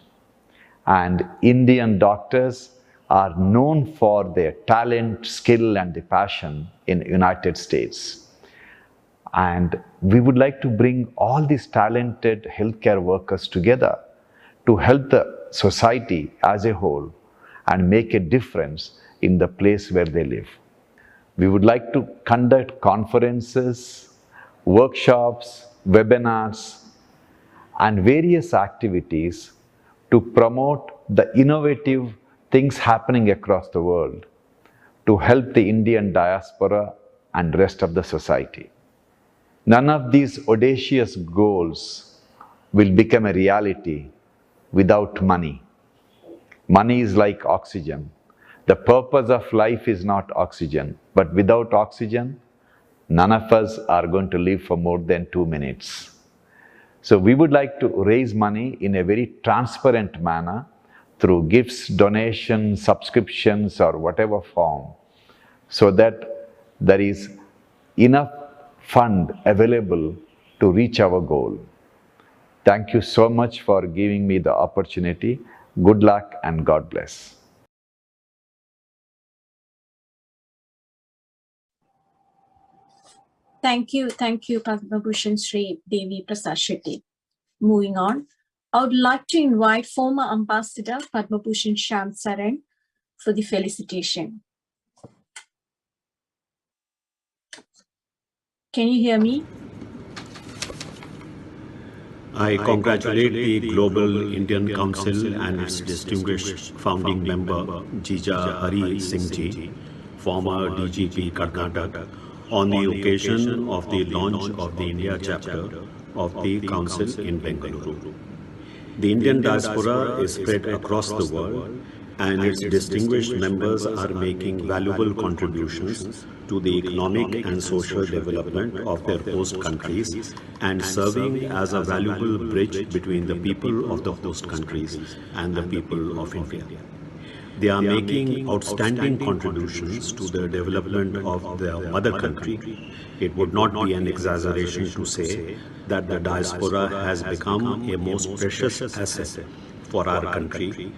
And Indian doctors are known for their talent, skill, and the passion in the United States. And we would like to bring all these talented healthcare workers together to help the society as a whole and make a difference in the place where they live. We would like to conduct conferences, workshops, webinars, and various activities to promote the innovative things happening across the world to help the Indian diaspora and rest of the society. None of these audacious goals will become a reality without money. Money is like oxygen. The purpose of life is not oxygen, but without oxygen, none of us are going to live for more than 2 minutes. So we would like to raise money in a very transparent manner through gifts, donations, subscriptions, or whatever form, so that there is enough fund available to reach our goal. Thank you so much for giving me the opportunity. Good luck and God bless. Thank you, Padma Bhushan Sri Devi Prasad Shetty. Moving on, I would like to invite former Ambassador Padma Bhushan Shyam Saran for the felicitation. Can you hear me? I congratulate the Global Indian Council and its distinguished founding member, Jija Hari Singh Ji, former DGP Karnataka, on the occasion of the launch of the India chapter of the Council in Bengaluru. The Indian diaspora is spread across the world, and its distinguished members are making valuable contributions to the economic and social development of their host countries and serving as a valuable bridge between the people of the host countries and the people of India. They are making outstanding contributions to the development of their mother country. It would not be an exaggeration to say that the diaspora has become a most precious asset for our country,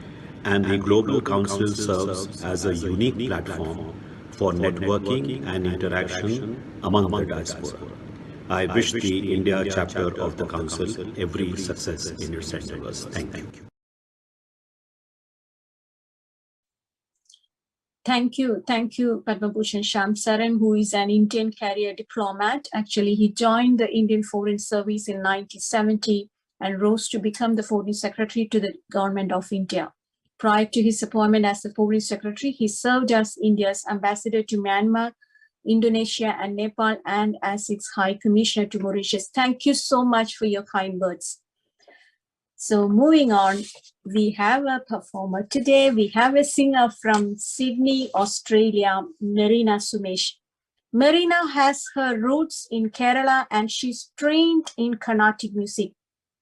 and the Global Council serves as a unique platform for networking and interaction among the diaspora. I wish the India chapter of the Council every success in its endeavors. Thank you. Thank you, Padma Bhushan Shyam Saran, who is an Indian career diplomat. Actually, he joined the Indian Foreign Service in 1970 and rose to become the Foreign Secretary to the Government of India. Prior to his appointment as the Foreign Secretary, he served as India's ambassador to Myanmar, Indonesia, and Nepal, and as its High Commissioner to Mauritius. Thank you so much for your kind words. So moving on, we have a performer today. We have a singer from Sydney, Australia, Marina Sumesh. Marina has her roots in Kerala and she's trained in Carnatic music.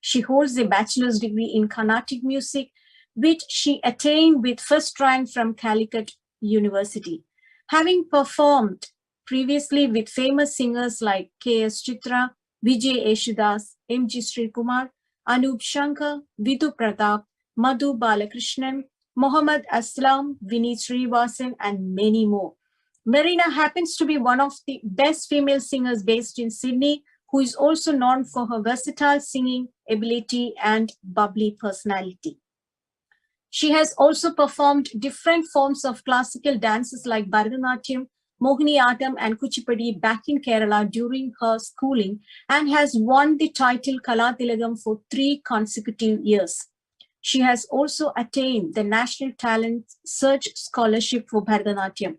She holds a bachelor's degree in Carnatic music, which she attained with first rank from Calicut University. Having performed previously with famous singers like K.S. Chitra, Vijay Eshudas, M.G. Sri Kumar, Anup Shankar, Vidhu Pratap, Madhu Balakrishnan, Mohammad Aslam, Vineet Srivasan, and many more. Marina happens to be one of the best female singers based in Sydney, who is also known for her versatile singing ability and bubbly personality. She has also performed different forms of classical dances like Bharatanatyam, Mohiniyattam, and Kuchipudi back in Kerala during her schooling and has won the title Kalatilagam for 3 consecutive years. She has also attained the National Talent Search Scholarship for Bharatanatyam.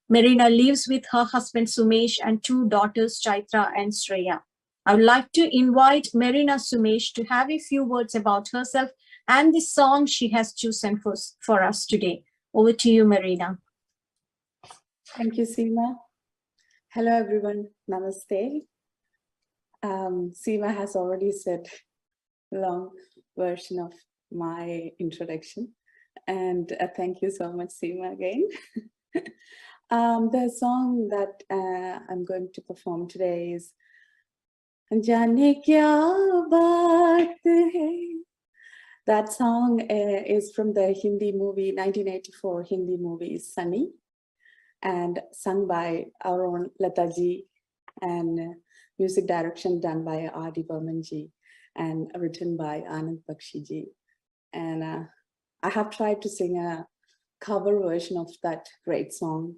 Marina lives with her husband Sumesh and 2 daughters Chaitra and Shreya. I would like to invite Marina Sumesh to have a few words about herself and the song she has chosen for us today. Over to you, Marina. Thank you, Seema. Hello, everyone. Namaste. Seema has already said a long version of my introduction. And thank you so much, Seema, again. The song that I'm going to perform today is Jaane Kya Baat Hai. That song is from the Hindi movie, 1984 Hindi movie, Sunny, and sung by our own Lata ji, and music direction done by R.D. Burman ji, and written by Anand Bakshi ji. And I have tried to sing a cover version of that great song.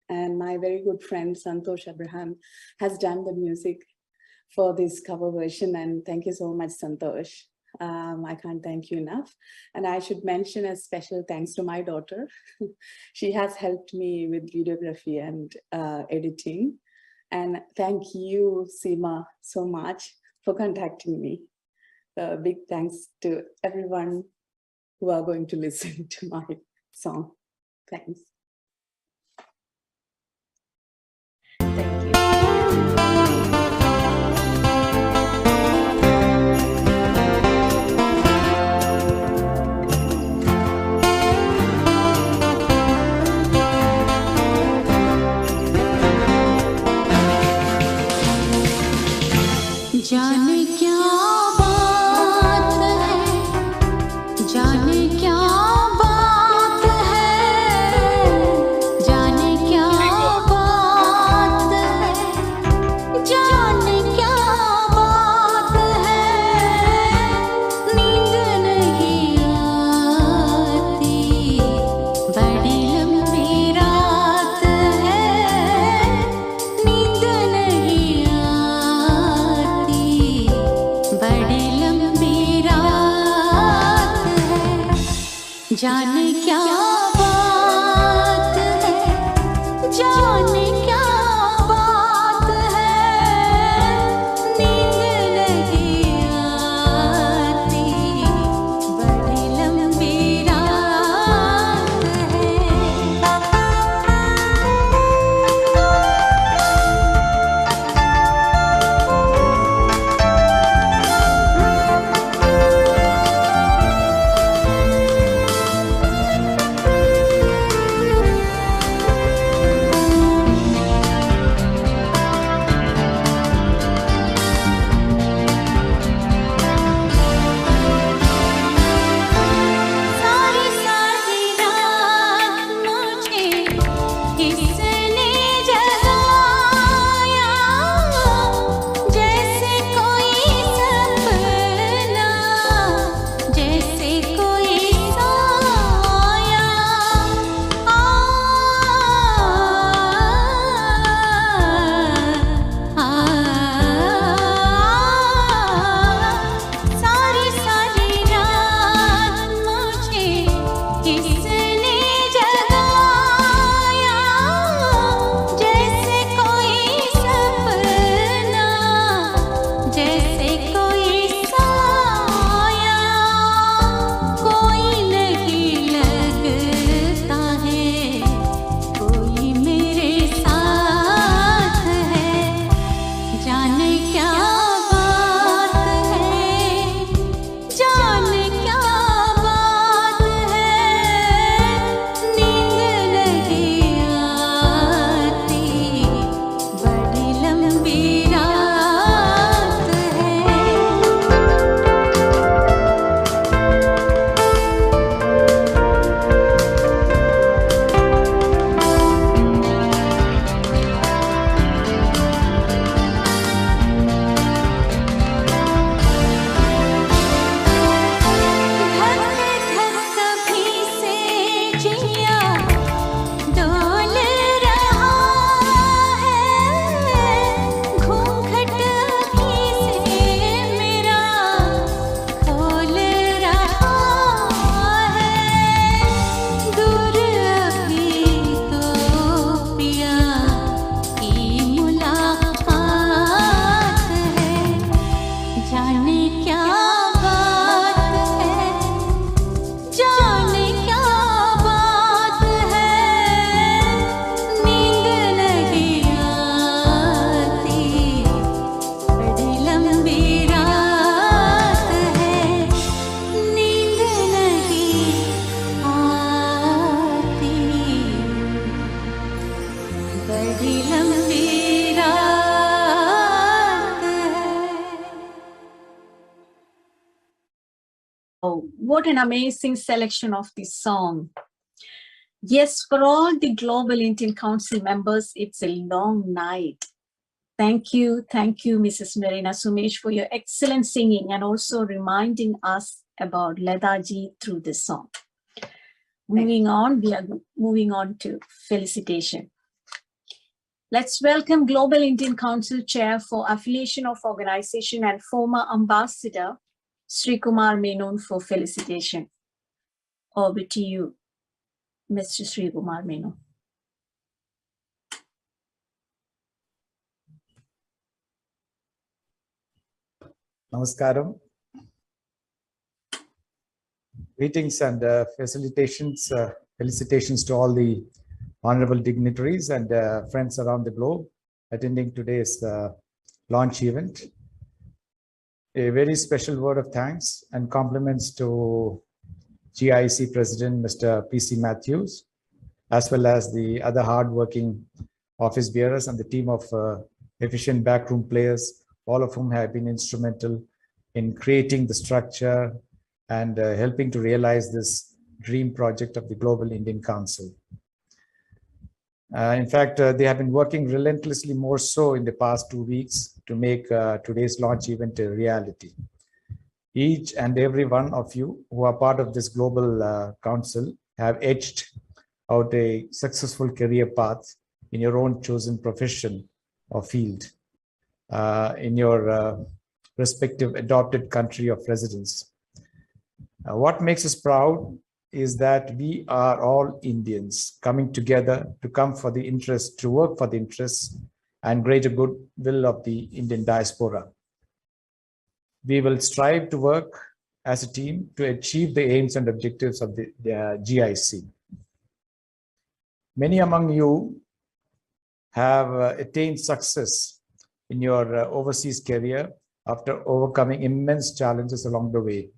And my very good friend Santosh Abraham has done the music for this cover version. And thank you so much, Santosh. I can't thank you enough. And I should mention a special thanks to my daughter. She has helped me with videography and editing. And thank you, Seema, so much for contacting me. Big thanks to everyone who are going to listen to my song. Thanks. Thank you. जाने क्या बात है, जाने क्या बात है, जाने क्या बात है, जाने क्या बात है, नींद नहीं आती, बड़ी लंबी रात है, नींद नहीं आती, बड़ी लंबी रात है, जाने क्या बात है, जाने क्या बात है, नींद नहीं आती, बड़ी लंबी रात है। सारी सारी रात मुझे किसने जगाया, जैसे कोई सपना, जैसे कोई साया, सारी सारी रात मुझे किसने जगाया, जैसे कोई सपना, जैसे कोई साया, कोई नहीं लगता है, कोई मेरे साथ है, जाने क्या बात है, जाने क्या बात है, नींद नहीं आती, बड़ी लंबी रात है। धक धक कभी से जिया डोल रहा है, घूंघट अभी से मेरा खोल रहा है, दूर अभी तो पिया की मुलाकात है, जाने क्या बात है, जाने क्या बात है, नींद नहीं आती, बड़ी लंबी रात है, नींद नहीं आती, बड़ी लंबी रात है। Oh, what an amazing selection of this song. Yes, for all the Global Indian Council members, it's a long night. Thank you, Mrs. Marina Sumesh, for your excellent singing and also reminding us about Ladaji through this song. Moving on, we are moving on to felicitation. Let's welcome Global Indian Council Chair for Affiliation of Organization and former Ambassador, Sri Kumar Menon, for felicitation. Over to you, Mr. Sri Kumar Menon. Namaskaram. Greetings and felicitations to all the honorable dignitaries and friends around the globe attending today's launch event. A very special word of thanks and compliments to GIC President Mr. PC Matthews, as well as the other hardworking office bearers and the team of efficient backroom players, all of whom have been instrumental in creating the structure and helping to realize this dream project of the Global Indian Council. In fact, they have been working relentlessly, more so in the past 2 weeks, to make today's launch event a reality. Each and every one of you who are part of this Global Council have etched out a successful career path in your own chosen profession or field, in your respective adopted country of residence. What makes us proud is that we are all Indians coming together to come for the interest, to work for the interests and greater goodwill of the Indian diaspora. We will strive to work as a team to achieve the aims and objectives of the GIC. Many among you have attained success in your overseas career after overcoming immense challenges along the way.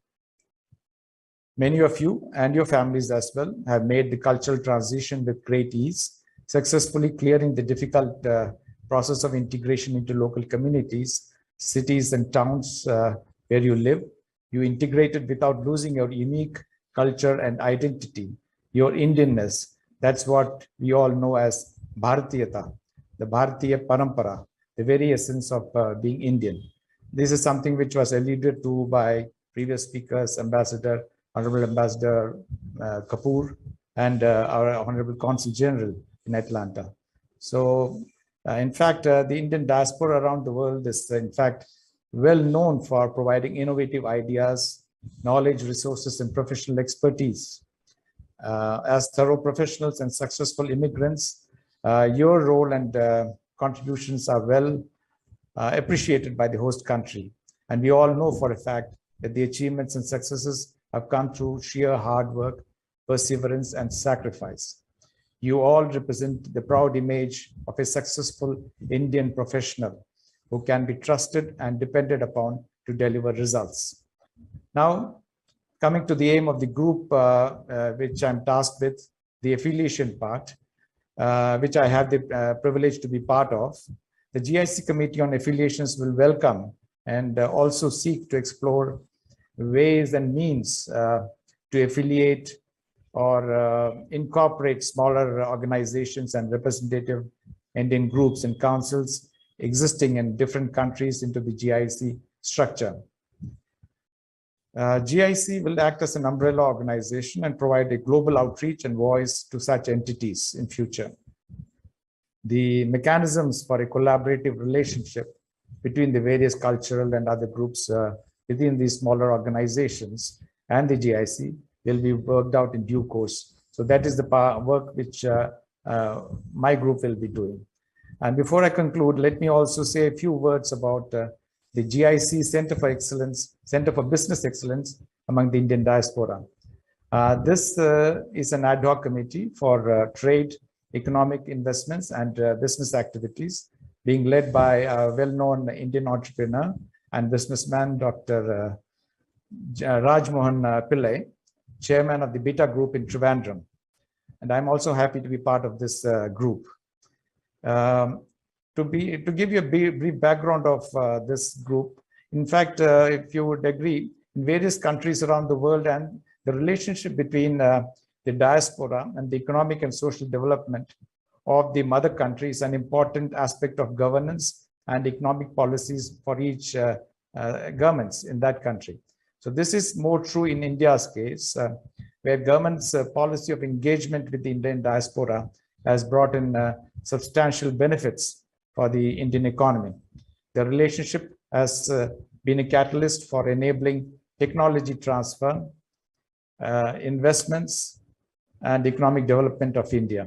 Many of you and your families as well have made the cultural transition with great ease, successfully clearing the difficult process of integration into local communities, cities and towns where you live. You integrated without losing your unique culture and identity, your Indianness. That's what we all know as Bharatiyata, the Bharatiya Parampara, the very essence of being Indian. This is something which was alluded to by previous speakers, Honorable Ambassador Kapoor and our Honorable Consul General in Atlanta. So, in fact, the Indian diaspora around the world is, in fact, well known for providing innovative ideas, knowledge, resources, and professional expertise. As thorough professionals and successful immigrants, your role and contributions are well appreciated by the host country. And we all know for a fact that the achievements and successes have come through sheer hard work, perseverance, and sacrifice. You all represent the proud image of a successful Indian professional who can be trusted and depended upon to deliver results. Now, coming to the aim of the group, which I'm tasked with, the affiliation part, which I have the privilege to be part of, the GIC Committee on Affiliations will welcome and also seek to explore ways and means to affiliate or incorporate smaller organizations and representative Indian groups and councils existing in different countries into the GIC structure. GIC will act as an umbrella organization and provide a global outreach and voice to such entities in future. The mechanisms for a collaborative relationship between the various cultural and other groups within these smaller organizations and the GIC will be worked out in due course. So that is the work which my group will be doing. And before I conclude, let me also say a few words about the GIC Center for Excellence, Center for Business Excellence among the Indian diaspora. This is an ad hoc committee for trade, economic investments and business activities being led by a well-known Indian entrepreneur and businessman, Dr. Rajmohan Pillai, chairman of the Beta Group in Trivandrum. And I'm also happy to be part of this group. To give you a brief background of this group, in fact, if you would agree, in various countries around the world and the relationship between the diaspora and the economic and social development of the mother country is an important aspect of governance and economic policies for each governments in that country. So this is more true in India's case, where government's policy of engagement with the Indian diaspora has brought in substantial benefits for the Indian economy. The relationship has been a catalyst for enabling technology transfer, investments, and economic development of India.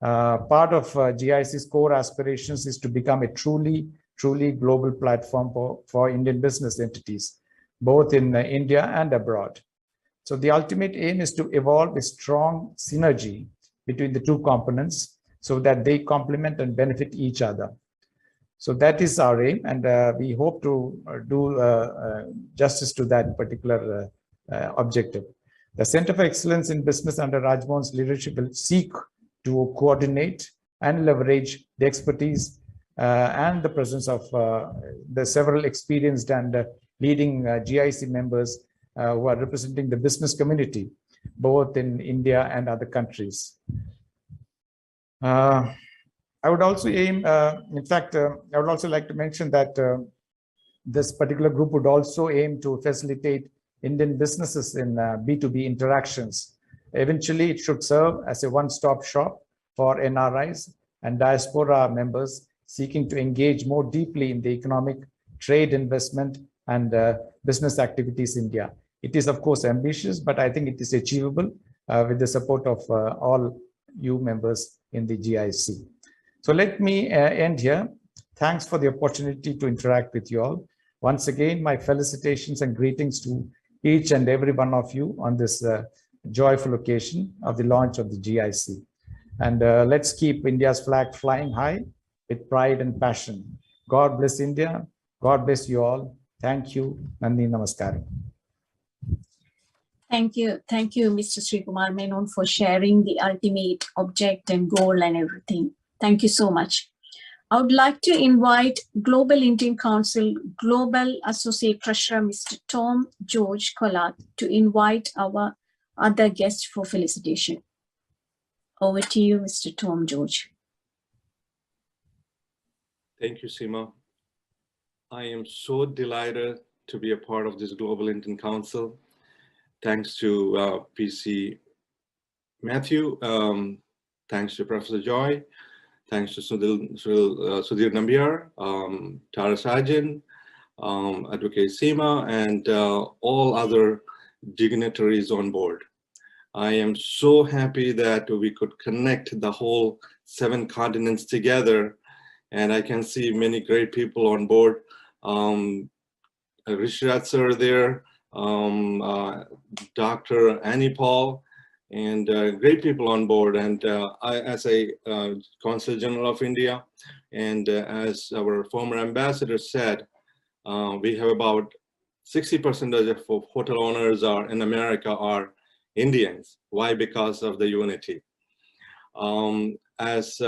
Part of GIC's core aspirations is to become a truly truly global platform for Indian business entities, both in India and abroad. So the ultimate aim is to evolve a strong synergy between the two components so that they complement and benefit each other. So that is our aim, and we hope to do justice to that particular objective. The Center for Excellence in Business under Rajmohan's leadership will seek to coordinate and leverage the expertise and the presence of the several experienced and leading GIC members who are representing the business community, both in India and other countries. I would also aim, in fact, I would also like to mention that this particular group would also aim to facilitate Indian businesses in B2B interactions. Eventually, it should serve as a one-stop shop for NRIs and diaspora members seeking to engage more deeply in the economic, trade, investment, and business activities in India. It is, of course, ambitious, but I think it is achievable with the support of all you members in the GIC. So let me end here. Thanks for the opportunity to interact with you all. Once again, my felicitations and greetings to each and every one of you on this joyful occasion of the launch of the GIC. And let's keep India's flag flying high with pride and passion. God bless India. God bless you all. Thank you. Nandi Namaskaram. Thank you, Mr. Srikumar Menon, for sharing the ultimate object and goal and everything. Thank you so much. I would like to invite Global Indian Council Global Associate Treasurer, Mr. Tom George Collat, to invite our other guests for felicitation. Over to you, Mr. Tom George. Thank you, Seema. I am so delighted to be a part of this Global Indian Council. Thanks to PC Matthew, thanks to Professor Joy, thanks to Sudhir Nambiar, Tara Sajan, Advocate Seema, and all other dignitaries on board. I am so happy that we could connect the whole 7 continents together, and I can see many great people on board. Rishrad sir there, Dr. Annie Paul, and great people on board. And I, as a Consul General of India, and as our former ambassador said, we have about 60% of hotel owners are in America are Indians. Why? Because of the unity. As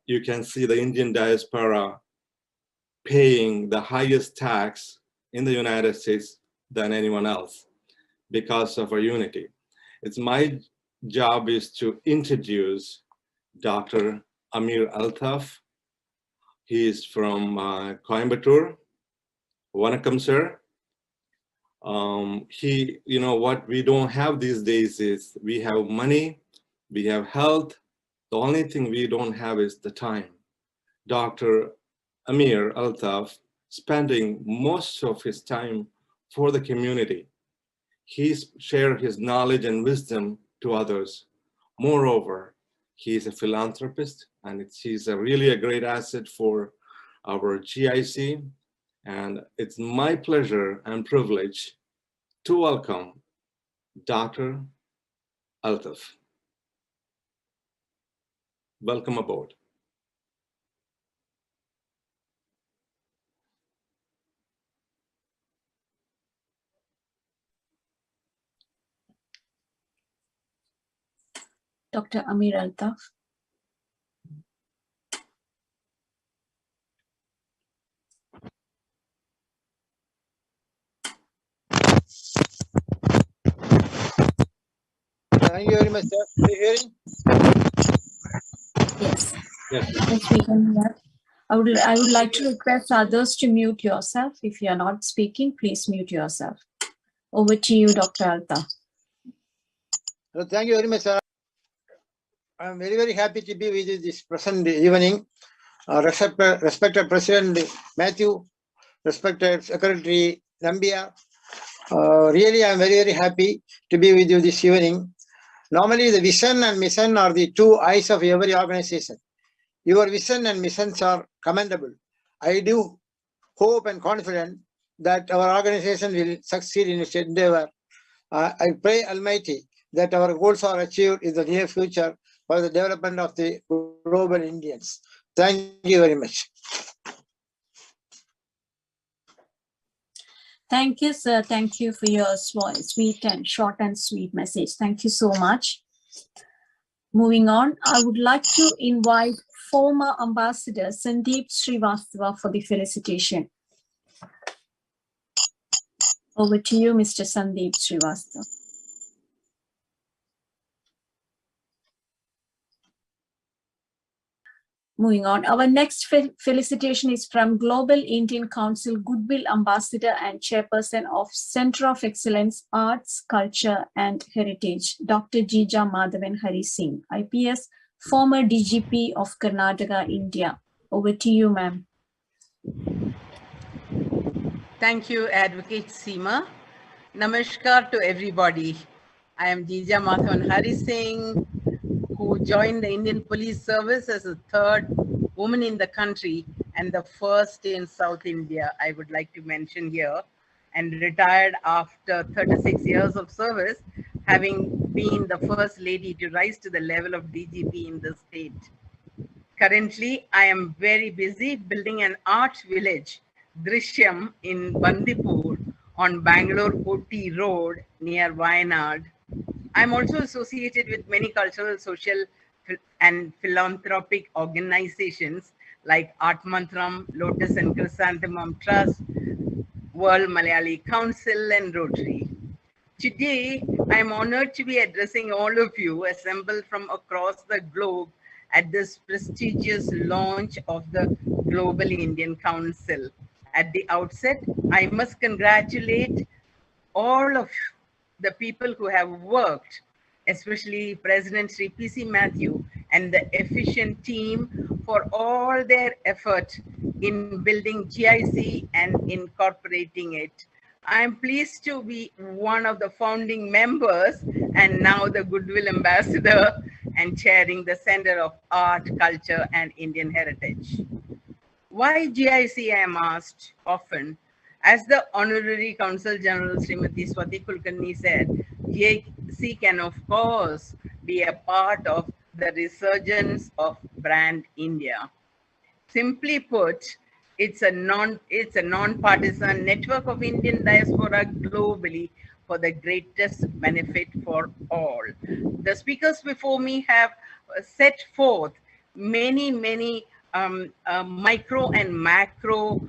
you can see, the Indian diaspora paying the highest tax in the United States than anyone else because of our unity. It's my job is to introduce Dr. Amir Altaf. He is from Coimbatore. Vanakkam, sir. You know, what we don't have these days is we have money, we have health. The only thing we don't have is the time. Dr. Amir Altaf spending most of his time for the community. He's shared his knowledge and wisdom to others. Moreover, he is a philanthropist, and he's really a great asset for our GIC. And it's my pleasure and privilege to welcome Dr. Altaf. Welcome aboard. Dr. Amir Altaf. Thank you very much, sir. Are you hearing? Yes. Yes, we can hear. I would like to request others to mute yourself. If you are not speaking, please mute yourself. Over to you, Dr. Altaf. Thank you very much, sir. I'm very, very happy to be with you this present evening. Respected President Matthew, respected Secretary Nambia. Really, I'm very, very happy to be with you this evening. Normally, the vision and mission are the two eyes of every organization. Your vision and missions are commendable. I do hope and confident that our organization will succeed in its endeavor. I pray Almighty that our goals are achieved in the near future for the development of the global Indians. Thank you very much. Thank you, sir. Thank you for your sweet and short and sweet message. Thank you so much. Moving on, I would like to invite former Ambassador Sandeep Srivastava for the felicitation. Over to you, Mr. Sandeep Srivastava. Moving on, our next felicitation is from Global Indian Council Goodwill Ambassador and Chairperson of Center of Excellence, Arts, Culture and Heritage, Dr. Jija Madhavan Hari Singh, IPS, former DGP of Karnataka, India. Over to you, ma'am. Thank you, Advocate Seema. Namaskar to everybody. I am Jija Madhavan Hari Singh, who joined the Indian Police Service as the third woman in the country and the first in South India, I would like to mention here, and retired after 36 years of service, having been the first lady to rise to the level of DGP in the state. Currently, I am very busy building an art village, Drishyam, in Bandipur on Bangalore-Ooty Road near Wayanad. I'm also associated with many cultural, social, and philanthropic organizations like Art Mantram, Lotus and Chrysanthemum Trust, World Malayali Council, and Rotary. Today, I'm honored to be addressing all of you assembled from across the globe at this prestigious launch of the Global Indian Council. At the outset, I must congratulate all of the people who have worked, especially President Sri P.C. Matthew and the efficient team for all their effort in building GIC and incorporating it. I am pleased to be one of the founding members and now the Goodwill Ambassador and chairing the Center of Art, Culture and Indian Heritage. Why GIC, I am asked often. As the Honorary Consul General Srimati Swati Kulkarni said, GIC can of course be a part of the resurgence of brand India. Simply put, it's a non-partisan network of Indian diaspora globally for the greatest benefit for all. The speakers before me have set forth many micro and macro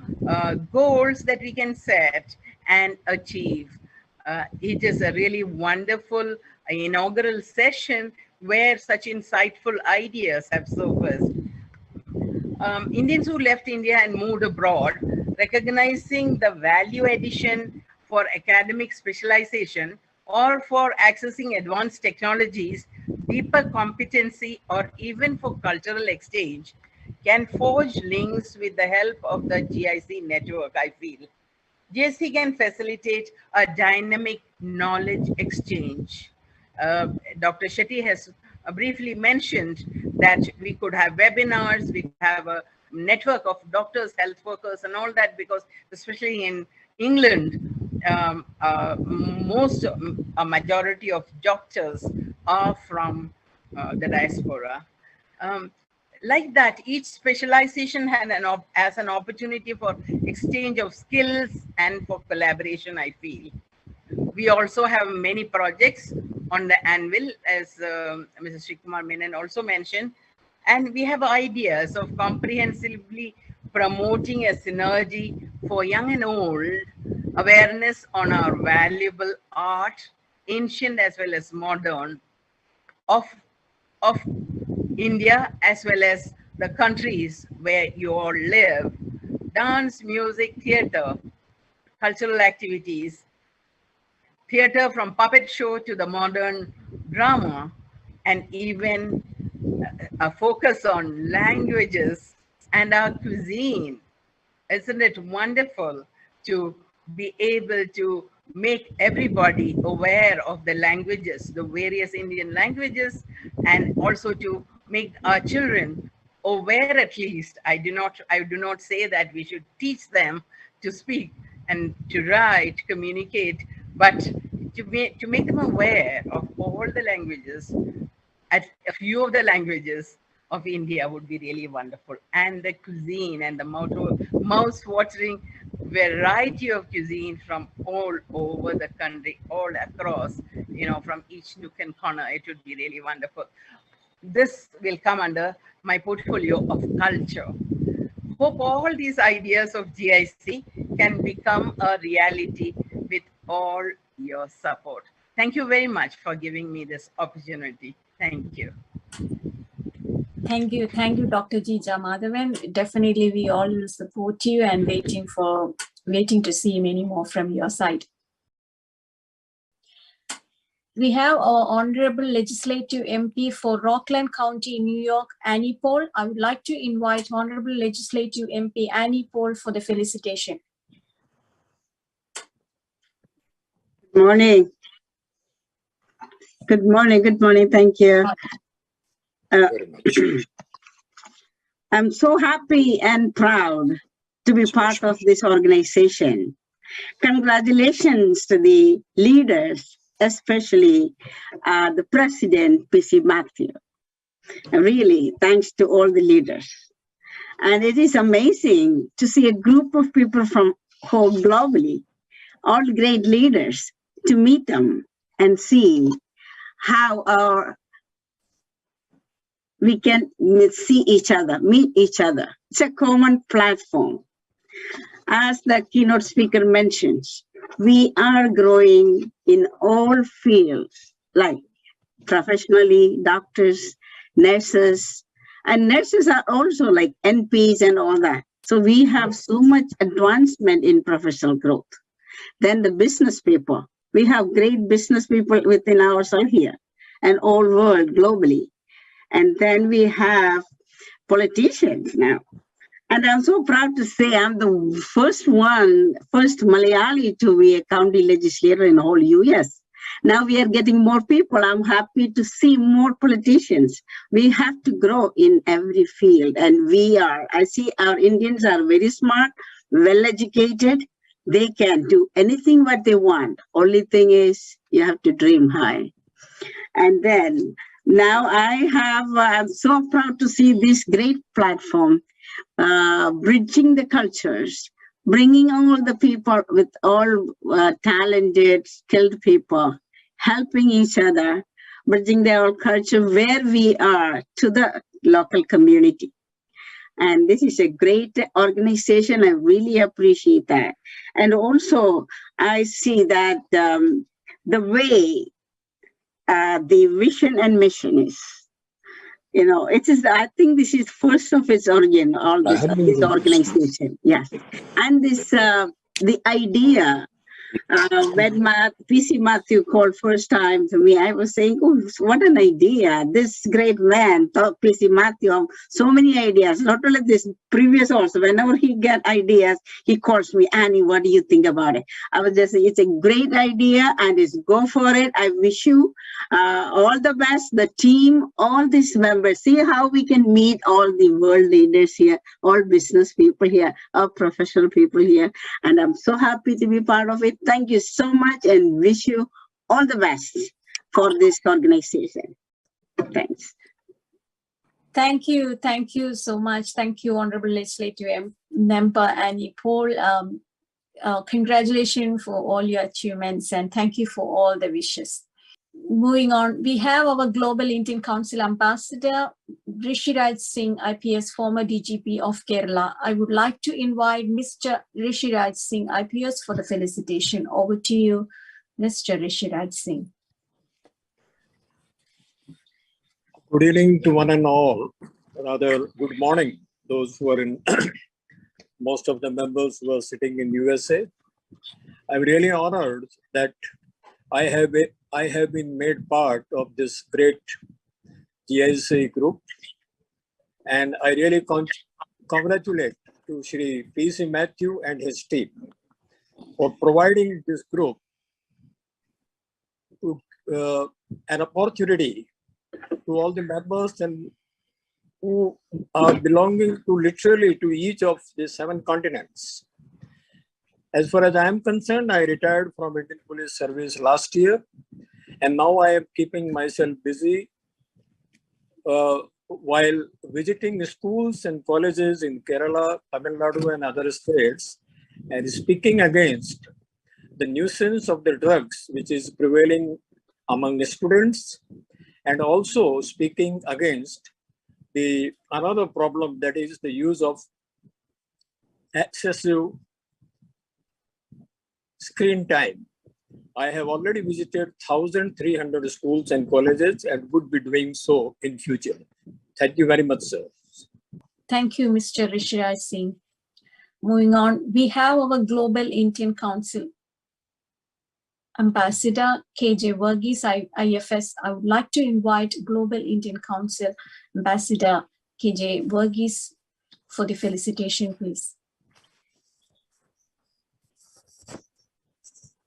goals that we can set and achieve. It is a really wonderful inaugural session where such insightful ideas have surfaced. Indians who left India and moved abroad, recognizing the value addition for academic specialization or for accessing advanced technologies, deeper competency, or even for cultural exchange, can forge links with the help of the GIC network, I feel. GIC can facilitate a dynamic knowledge exchange. Dr. Shetty has briefly mentioned that we could have webinars, we could have a network of doctors, health workers, and all that, because especially in England, a majority of doctors are from the diaspora. Like that, each specialization has an opportunity for exchange of skills and for collaboration, I feel. We also have many projects on the anvil, as Mrs. Srikumar Menon also mentioned, and we have ideas of comprehensively promoting a synergy for young and old, awareness on our valuable art, ancient as well as modern, of India as well as the countries where you all live. Dance, music, theater, cultural activities, theater from puppet show to the modern drama, and even a focus on languages and our cuisine. Isn't it wonderful to be able to make everybody aware of the languages, the various Indian languages, and also to make our children or where at least. I do not say that we should teach them to speak and to write, communicate, but to make them aware of all the languages, at a few of the languages of India would be really wonderful. And the cuisine and the mouth-watering variety of cuisine from all over the country, all across, from each nook and corner, it would be really wonderful. This will come under my portfolio of culture. Hope all these ideas of GIC can become a reality with all your support. Thank you very much for giving me this opportunity. Thank you. Thank you, Dr. Jija Madhavan. Definitely, we all will support you and waiting to see many more from your side. We have our Honorable Legislative MP for Rockland County, New York, Annie Paul. I would like to invite Honorable Legislative MP Annie Paul for the felicitation. Good morning. Good morning. Thank you. I'm so happy and proud to be part of this organization. Congratulations to the leaders, especially the President, P.C. Matthew. Really, thanks to all the leaders. And it is amazing to see a group of people from whole globally, all great leaders, to meet them and see how we can see each other, meet each other. It's a common platform. As the keynote speaker mentions, we are growing in all fields, like professionally, doctors, nurses, and nurses are also like NPs and all that. So we have so much advancement in professional growth. Then the business people, we have great business people within ourselves here and all world globally. And then we have politicians now. And I'm so proud to say I'm the first Malayali to be a county legislator in the whole US. Now we are getting more people. I'm happy to see more politicians. We have to grow in every field. And I see our Indians are very smart, well-educated. They can do anything what they want. Only thing is you have to dream high. And then now I'm so proud to see this great platform, bridging the cultures, bringing all the people with all talented, skilled people, helping each other, bridging their culture where we are to the local community. And this is a great organization. I really appreciate that. And also, I see that the way the vision and mission is, it is, I think this is first of its origin, all this organization. Yes. And this, the idea, when P.C. Matthew called first time to me, I was saying, oh, what an idea. This great man, P.C. Matthew, so many ideas, not only this, previous also. Whenever he get ideas, he calls me, Annie, what do you think about it? I was just saying, it's a great idea and it's go for it. I wish you all the best, the team, all these members. See how we can meet all the world leaders here, all business people here, all professional people here. And I'm so happy to be part of it. Thank you so much and wish you all the best for this organization. Thanks. Thank you so much. Thank you, Honorable Legislative Member Annie Paul. Congratulations for all your achievements and thank you for all the wishes. Moving on, we have our Global Indian Council Ambassador, Rishiraj Singh, IPS, former DGP of Kerala. I would like to invite Mr. Rishiraj Singh, IPS, for the felicitation. Over to you, Mr. Rishiraj Singh. Good evening to one and all. Rather, good morning, those who are in, most of the members who are sitting in USA. I'm really honored that I have been made part of this great GIC group, and I really congratulate to Shri P.C. Matthew and his team for providing this group an opportunity to all the members and who are belonging to literally to each of the 7 continents. As far as I am concerned, I retired from Indian Police Service last year, and now I am keeping myself busy while visiting schools and colleges in Kerala, Tamil Nadu, and other states, and speaking against the nuisance of the drugs which is prevailing among the students, and also speaking against the another problem, that is the use of excessive screen time. I have already visited 1,300 schools and colleges and would be doing so in future. Thank you very much, sir. Thank you, Mr. Rishiraj Singh. Moving on, we have our Global Indian Council Ambassador KJ Varghese, IFS. I would like to invite Global Indian Council Ambassador KJ Varghese for the felicitation, please.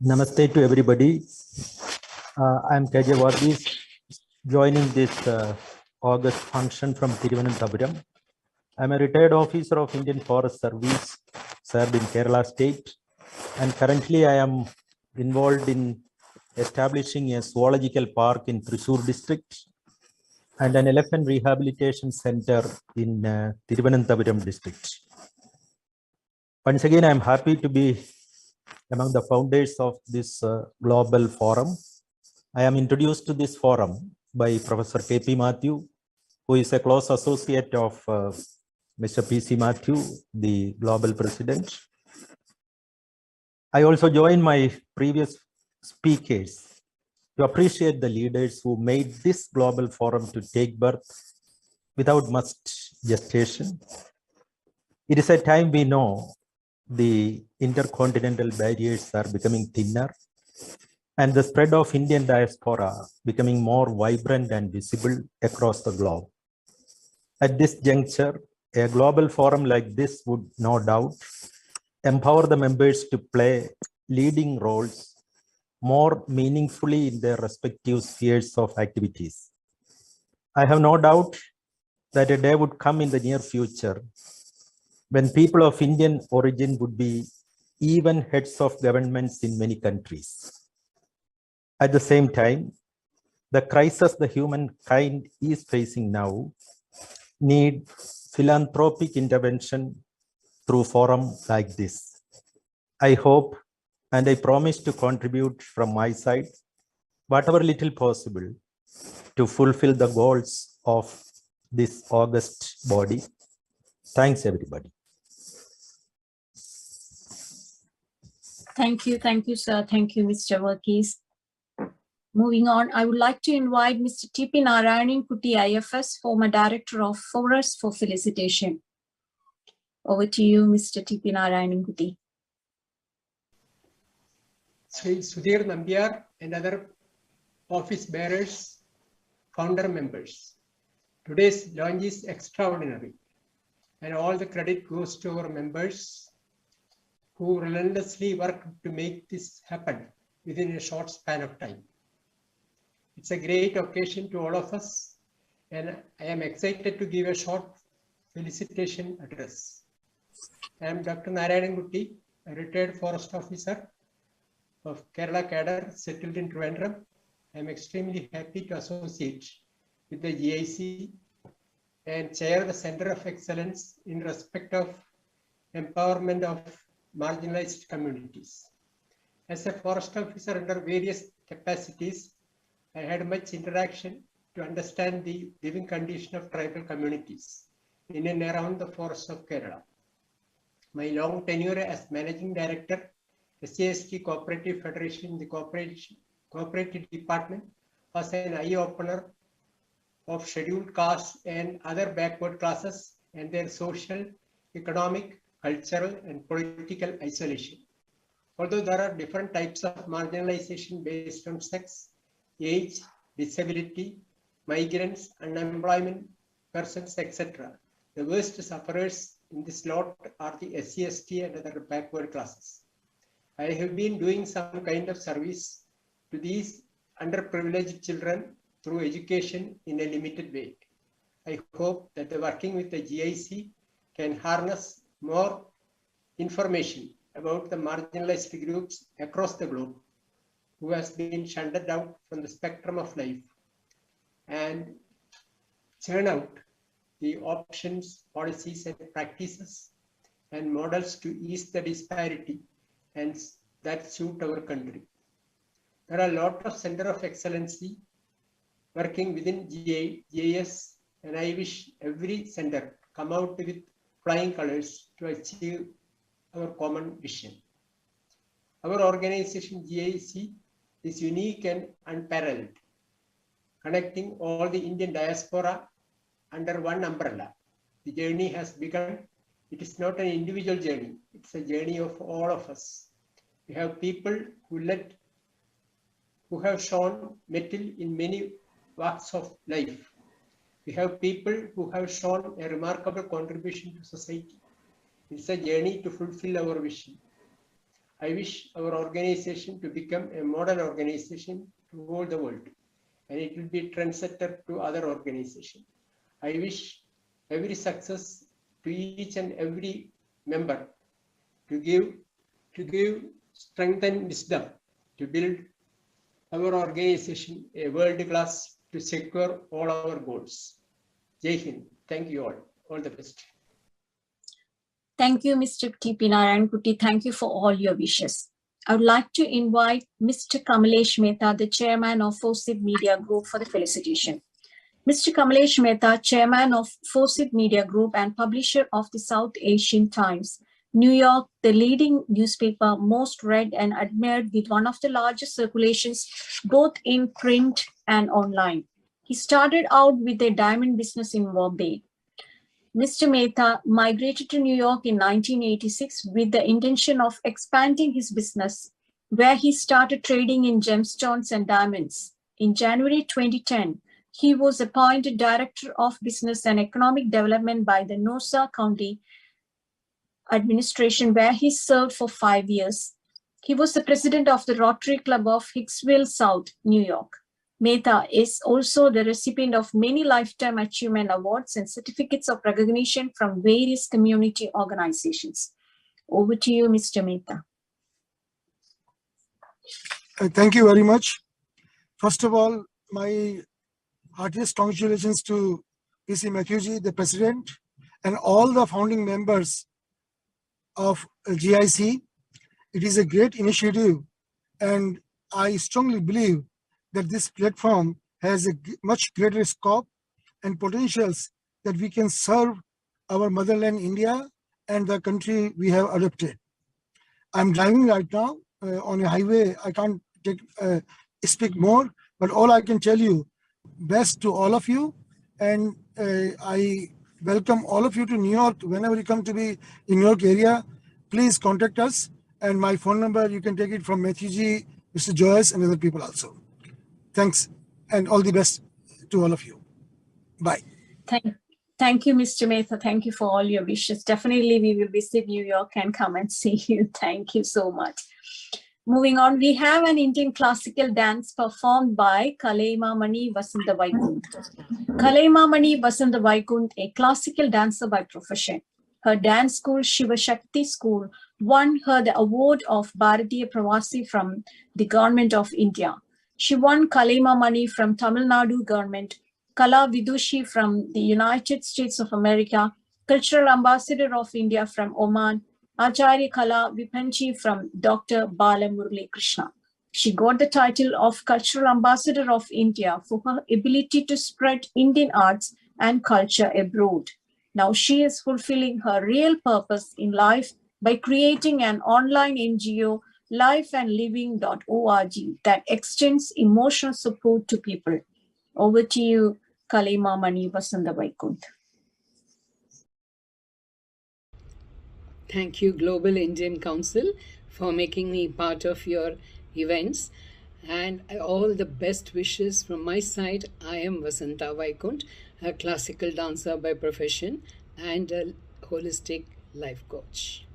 Namaste to everybody. I'm KJ Varghese, joining this August function from Thiruvananthapuram. I'm a retired officer of Indian Forest Service, served in Kerala state, and currently I am involved in establishing a zoological park in Thrissur district and an elephant rehabilitation center in Thiruvananthapuram district. Once again, I'm happy to be among the founders of this global forum. I am introduced to this forum by Professor K.P. Matthew, who is a close associate of Mr. P.C. Matthew, the global president. I also join my previous speakers to appreciate the leaders who made this global forum to take birth without much gestation. It is a time we know the intercontinental barriers are becoming thinner and the spread of Indian diaspora becoming more vibrant and visible across the globe. At this juncture, a global forum like this would no doubt empower the members to play leading roles more meaningfully in their respective spheres of activities. I have no doubt that a day would come in the near future when people of Indian origin would be even heads of governments in many countries. At the same time, the crisis the humankind is facing now need philanthropic intervention through forums like this. I hope and I promise to contribute from my side whatever little possible to fulfill the goals of this august body. Thanks, everybody. Thank you, sir. Thank you, Mr. Varghese. Moving on, I would like to invite Mr. T.P. Narayanan Kuti, IFS, former Director of Forests, for felicitation. Over to you, Mr. T.P. Narayanan Kuti. Sri Sudhir Nambiar and other office bearers, founder members. Today's launch is extraordinary, and all the credit goes to our members who relentlessly work to make this happen within a short span of time. It's a great occasion to all of us, and I am excited to give a short felicitation address. I am Dr. Narayanan Kuti, a retired forest officer of Kerala cadre settled in Trivandrum. I am extremely happy to associate with the GIC and chair the Center of Excellence in respect of empowerment of marginalized communities. As a forest officer under various capacities, I had much interaction to understand the living condition of tribal communities in and around the forests of Kerala. My long tenure as Managing Director, SCST Cooperative Federation in the Cooperative Department was an eye-opener of scheduled castes and other backward classes and their social, economic, cultural, and political isolation. Although there are different types of marginalization based on sex, age, disability, migrants, unemployment, persons, etc., the worst sufferers in this lot are the SCST and other backward classes. I have been doing some kind of service to these underprivileged children through education in a limited way. I hope that the working with the GIC can harness more information about the marginalized groups across the globe who has been shunted out from the spectrum of life and churn out the options, policies, and practices and models to ease the disparity and that suit our country. There are a lot of center of excellency working within GIS, and I wish every center come out with flying colors to achieve our common vision. Our organization GIC is unique and unparalleled, connecting all the Indian diaspora under one umbrella. The journey has begun. It is not an individual journey. It's a journey of all of us. We have people who have shown mettle in many walks of life. We have people who have shown a remarkable contribution to society. It's a journey to fulfill our vision. I wish our organization to become a model organization to all the world, and it will be a trendsetter to other organizations. I wish every success to each and every member to give strength and wisdom to build our organization a world class to secure all our goals. Jai Hind. Thank you all. All the best. Thank you, Mr. T.P. Narayankuti. Thank you for all your wishes. I would like to invite Mr. Kamalesh Mehta, the chairman of Forsyth Media Group, for the felicitation. Mr. Kamalesh Mehta, chairman of Forsyth Media Group and publisher of the South Asian Times, New York, the leading newspaper, most read and admired with one of the largest circulations both in print and online. He started out with a diamond business in Bombay. Mr. Mehta migrated to New York in 1986 with the intention of expanding his business, where he started trading in gemstones and diamonds. In January 2010, he was appointed Director of Business and Economic Development by the Nassau County Administration, where he served for 5 years. He was the president of the Rotary Club of Hicksville South, New York. Mehta is also the recipient of many Lifetime Achievement Awards and certificates of recognition from various community organizations. Over to you, Mr. Mehta. Thank you very much. First of all, my heartiest congratulations to P.C. Matthewji, the president, and all the founding members of GIC. It is a great initiative, and I strongly believe that this platform has a much greater scope and potentials that we can serve our motherland India and the country we have adopted. I'm driving right now on a highway. I can't speak more, but all I can tell you, best to all of you, and I welcome all of you to New York. Whenever you come to be in New York area, please contact us, and my phone number, you can take it from Matthewji, Mr. Joyce, and other people also. Thanks, and all the best to all of you. Bye. Thank you, Mr. Mehta. Thank you for all your wishes. Definitely, we will visit New York and come and see you. Thank you so much. Moving on, we have an Indian classical dance performed by Kalaima Mani Vasanta Vaikunt. Kalaima Mani Vasanta Vaikunt, a classical dancer by profession. Her dance school, Shiva Shakti School, won her the award of Bharatiya Pravasi from the Government of India. She won Kalaima Mani from Tamil Nadu government, Kala Vidushi from the United States of America, Cultural Ambassador of India from Oman, Acharya Kala Vipanchi from Dr. Bala Murali Krishna. She got the title of Cultural Ambassador of India for her ability to spread Indian arts and culture abroad. Now she is fulfilling her real purpose in life by creating an online NGO, lifeandliving.org, that extends emotional support to people. Over to you, Kalaima Mani Vasanta Vaikunt. Thank you, Global Indian Council, for making me part of your events. And all the best wishes from my side. I am Vasanta Vaikunt, a classical dancer by profession and a holistic life coach.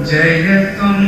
जयत्वं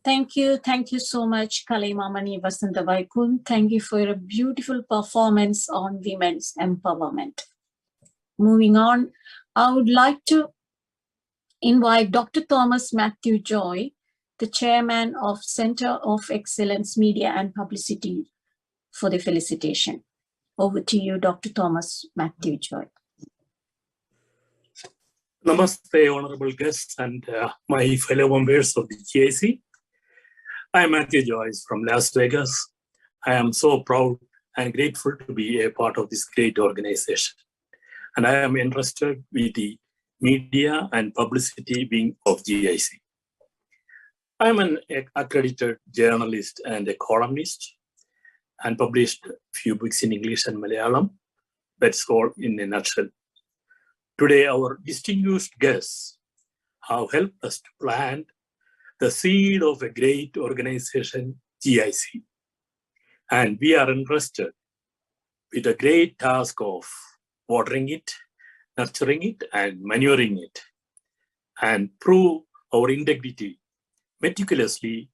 Thank you. Thank you so much, Kalaimamani Vasantavaikun. Thank you for a beautiful performance on women's empowerment. Moving on, I would like to invite Dr. Thomas Matthew Joy, the chairman of Center of Excellence Media and Publicity, for the felicitation. Over to you, Dr. Thomas Matthew Joy. Namaste, honorable guests and my fellow members of the GIC. I am Matthew Joyce from Las Vegas. I am so proud and grateful to be a part of this great organization. And I am interested with the media and publicity wing of GIC. I am an accredited journalist and a columnist and published a few books in English and Malayalam. That's all in a nutshell. Today, our distinguished guests have helped us to plant the seed of a great organization, GIC. And we are entrusted with a great task of watering it, nurturing it, and manuring it, and prove our integrity meticulously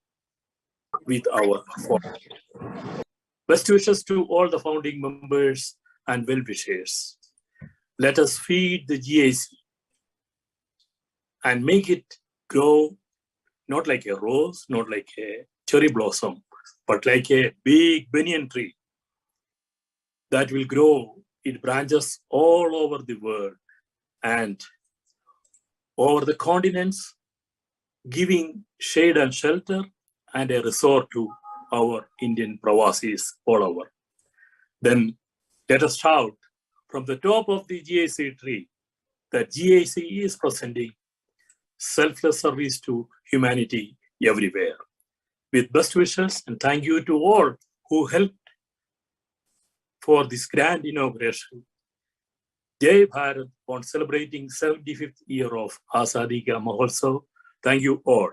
with our effort. Best wishes to all the founding members and well-wishers. Let us feed the GIC and make it grow not like a rose, not like a cherry blossom, but like a big banyan tree that will grow its branches all over the world and over the continents, giving shade and shelter and a resort to our Indian Pravasis all over. Then let us shout from the top of the GIC tree that GIC is presenting selfless service to humanity everywhere. With best wishes and thank you to all who helped for this grand inauguration. Jai Bharat on celebrating 75th year of Azadi Ka Mahotsav. Thank you all.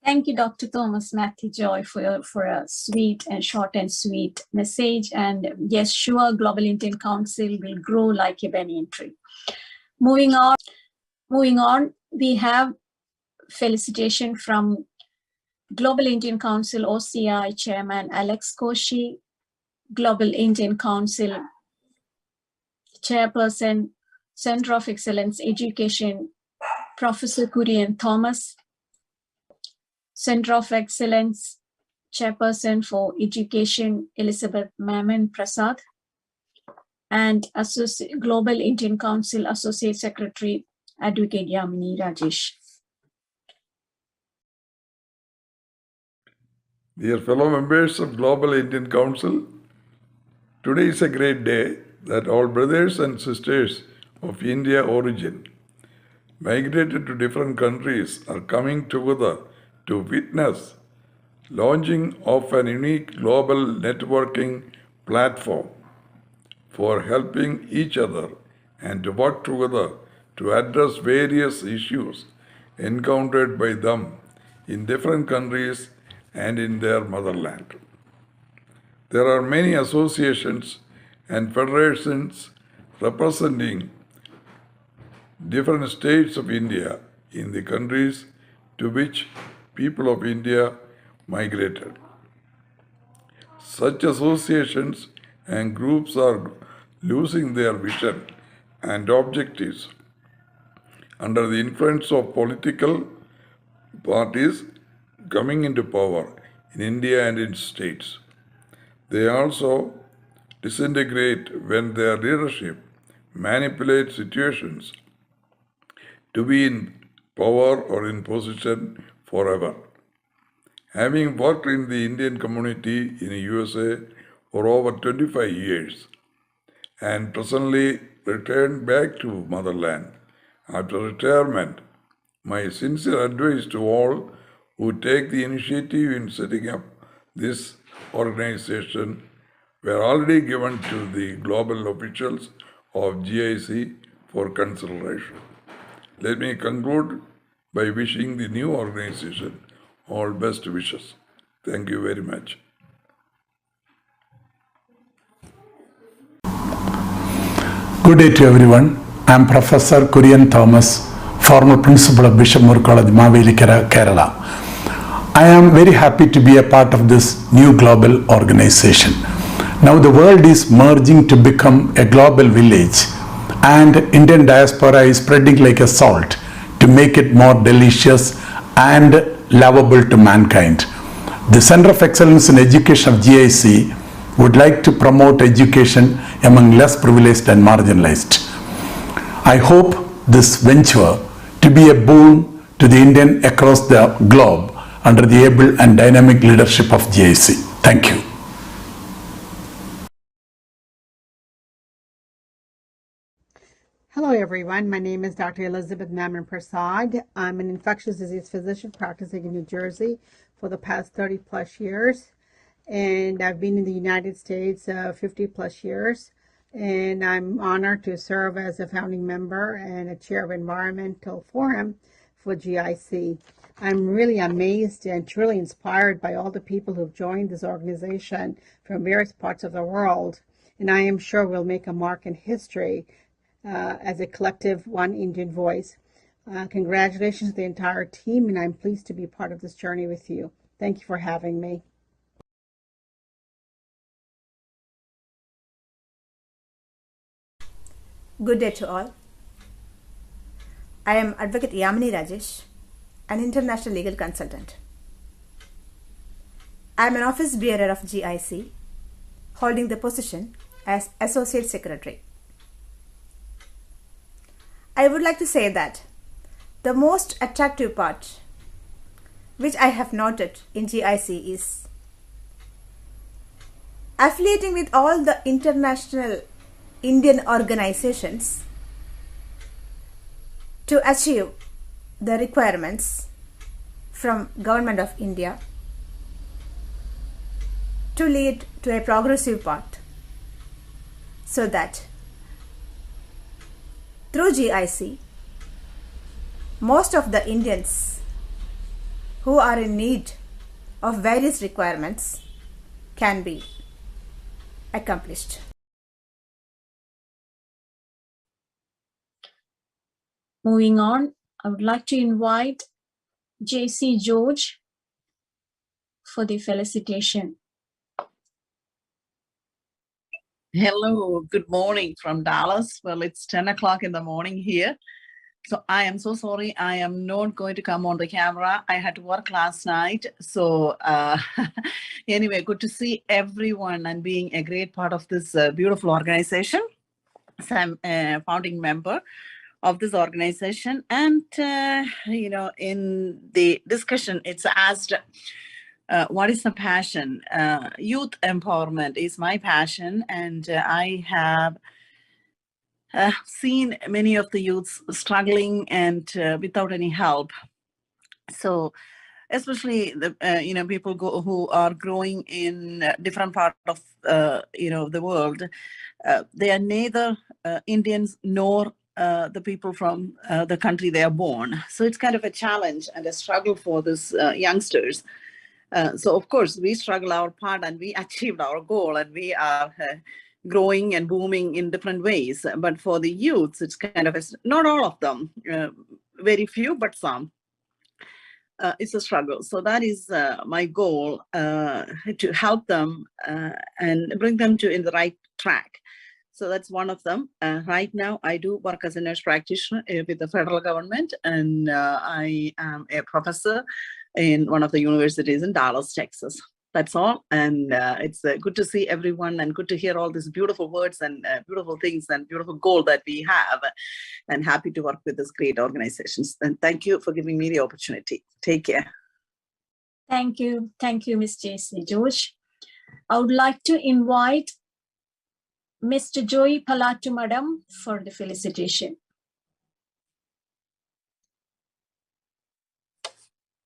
Thank you, Dr. Thomas Matthew Joy, for a sweet and short and sweet message. And yes, sure, Global Indian Council will grow like a banyan tree. Moving on, we have felicitation from Global Indian Council OCI Chairman Alex Koshi, Global Indian Council Chairperson, Center of Excellence Education, Professor Kurian Thomas, Center of Excellence Chairperson for Education, Elizabeth Mammon Prasad, and Global Indian Council Associate Secretary, Advocate Yamini Rajesh. Dear fellow members of Global Indian Council, today is a great day that all brothers and sisters of India origin migrated to different countries are coming together to witness launching of an unique global networking platform for helping each other and to work together to address various issues encountered by them in different countries and in their motherland. There are many associations and federations representing different states of India in the countries to which people of India migrated. Such associations and groups are losing their vision and objectives under the influence of political parties coming into power in India and in states. They also disintegrate when their leadership manipulates situations to be in power or in position forever. Having worked in the Indian community in USA for over 25 years and presently returned back to motherland. After retirement, my sincere advice to all who take the initiative in setting up this organization were already given to the global officials of GIC for consideration. Let me conclude by wishing the new organization all best wishes. Thank you very much. Good day to everyone. I am Professor Kurian Thomas, former principal of Bishop Moore College, Mavelikara, Kerala. I am very happy to be a part of this new global organization. Now the world is merging to become a global village, and Indian diaspora is spreading like a salt to make it more delicious and lovable to mankind. The Center of Excellence in Education of GIC would like to promote education among less privileged and marginalized. I hope this venture to be a boon to the Indian across the globe under the able and dynamic leadership of GIC. Thank you. Hello everyone, my name is Dr. Elizabeth Mammon Prasad. I'm an infectious disease physician practicing in New Jersey for the past 30 plus years. And I've been in the United States 50 plus years. And I'm honored to serve as a founding member and a chair of environmental forum for GIC. I'm really amazed and truly inspired by all the people who've joined this organization from various parts of the world. And I am sure we'll make a mark in history as a collective One Indian Voice. Congratulations to the entire team, and I'm pleased to be part of this journey with you. Thank you for having me. Good day to all. I am Advocate Yamini Rajesh, an international legal consultant. I am an office bearer of GIC, holding the position as Associate Secretary. I would like to say that the most attractive part which I have noted in GIC is affiliating with all the international Indian organizations to achieve the requirements from Government of India to lead to a progressive path, so that through GIC, most of the Indians who are in need of various requirements can be accomplished. Moving on, I would like to invite JC George for the felicitation. Hello, good morning from Dallas. Well, it's 10 o'clock in the morning here. So I am so sorry. I am not going to come on the camera. I had to work last night. So anyway, good to see everyone and being a great part of this beautiful organization. So I'm a founding member of this organization. And, in the discussion, it's asked, what is the passion? Youth empowerment is my passion, and I have seen many of the youths struggling and without any help. So, especially the people who are growing in different parts of the world, they are neither Indians nor the people from the country they are born. So it's kind of a challenge and a struggle for these youngsters. So of course we struggle our part and we achieved our goal, and we are growing and booming in different ways. But for the youths, it's kind of not all of them, very few, but some. It's a struggle. So that is my goal, to help them and bring them in the right track. So that's one of them. Right now, I do work as a nurse practitioner with the federal government, and I am a professor in one of the universities in Dallas, Texas. That's all. And it's good to see everyone, and good to hear all these beautiful words and beautiful things and beautiful goal that we have, and happy to work with these great organizations. And thank you for giving me the opportunity. Take care. Thank you. Thank you, Ms. JC George. I would like to invite Mr. Joy Palatu Madam for the felicitation.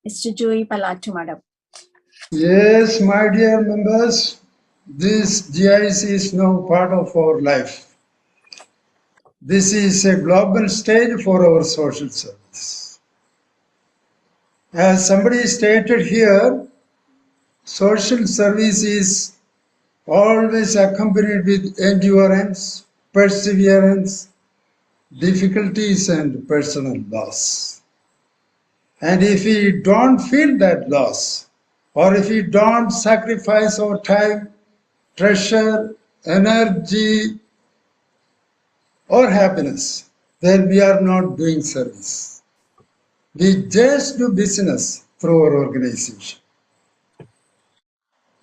Mr. Joy Palatu Madam. Yes, my dear members, this GIC is now part of our life. This is a global stage for our social service. As somebody stated here, social service is always accompanied with endurance, perseverance, difficulties, and personal loss. And if we don't feel that loss, or if we don't sacrifice our time, treasure, energy, or happiness, then we are not doing service. We just do business through our organization.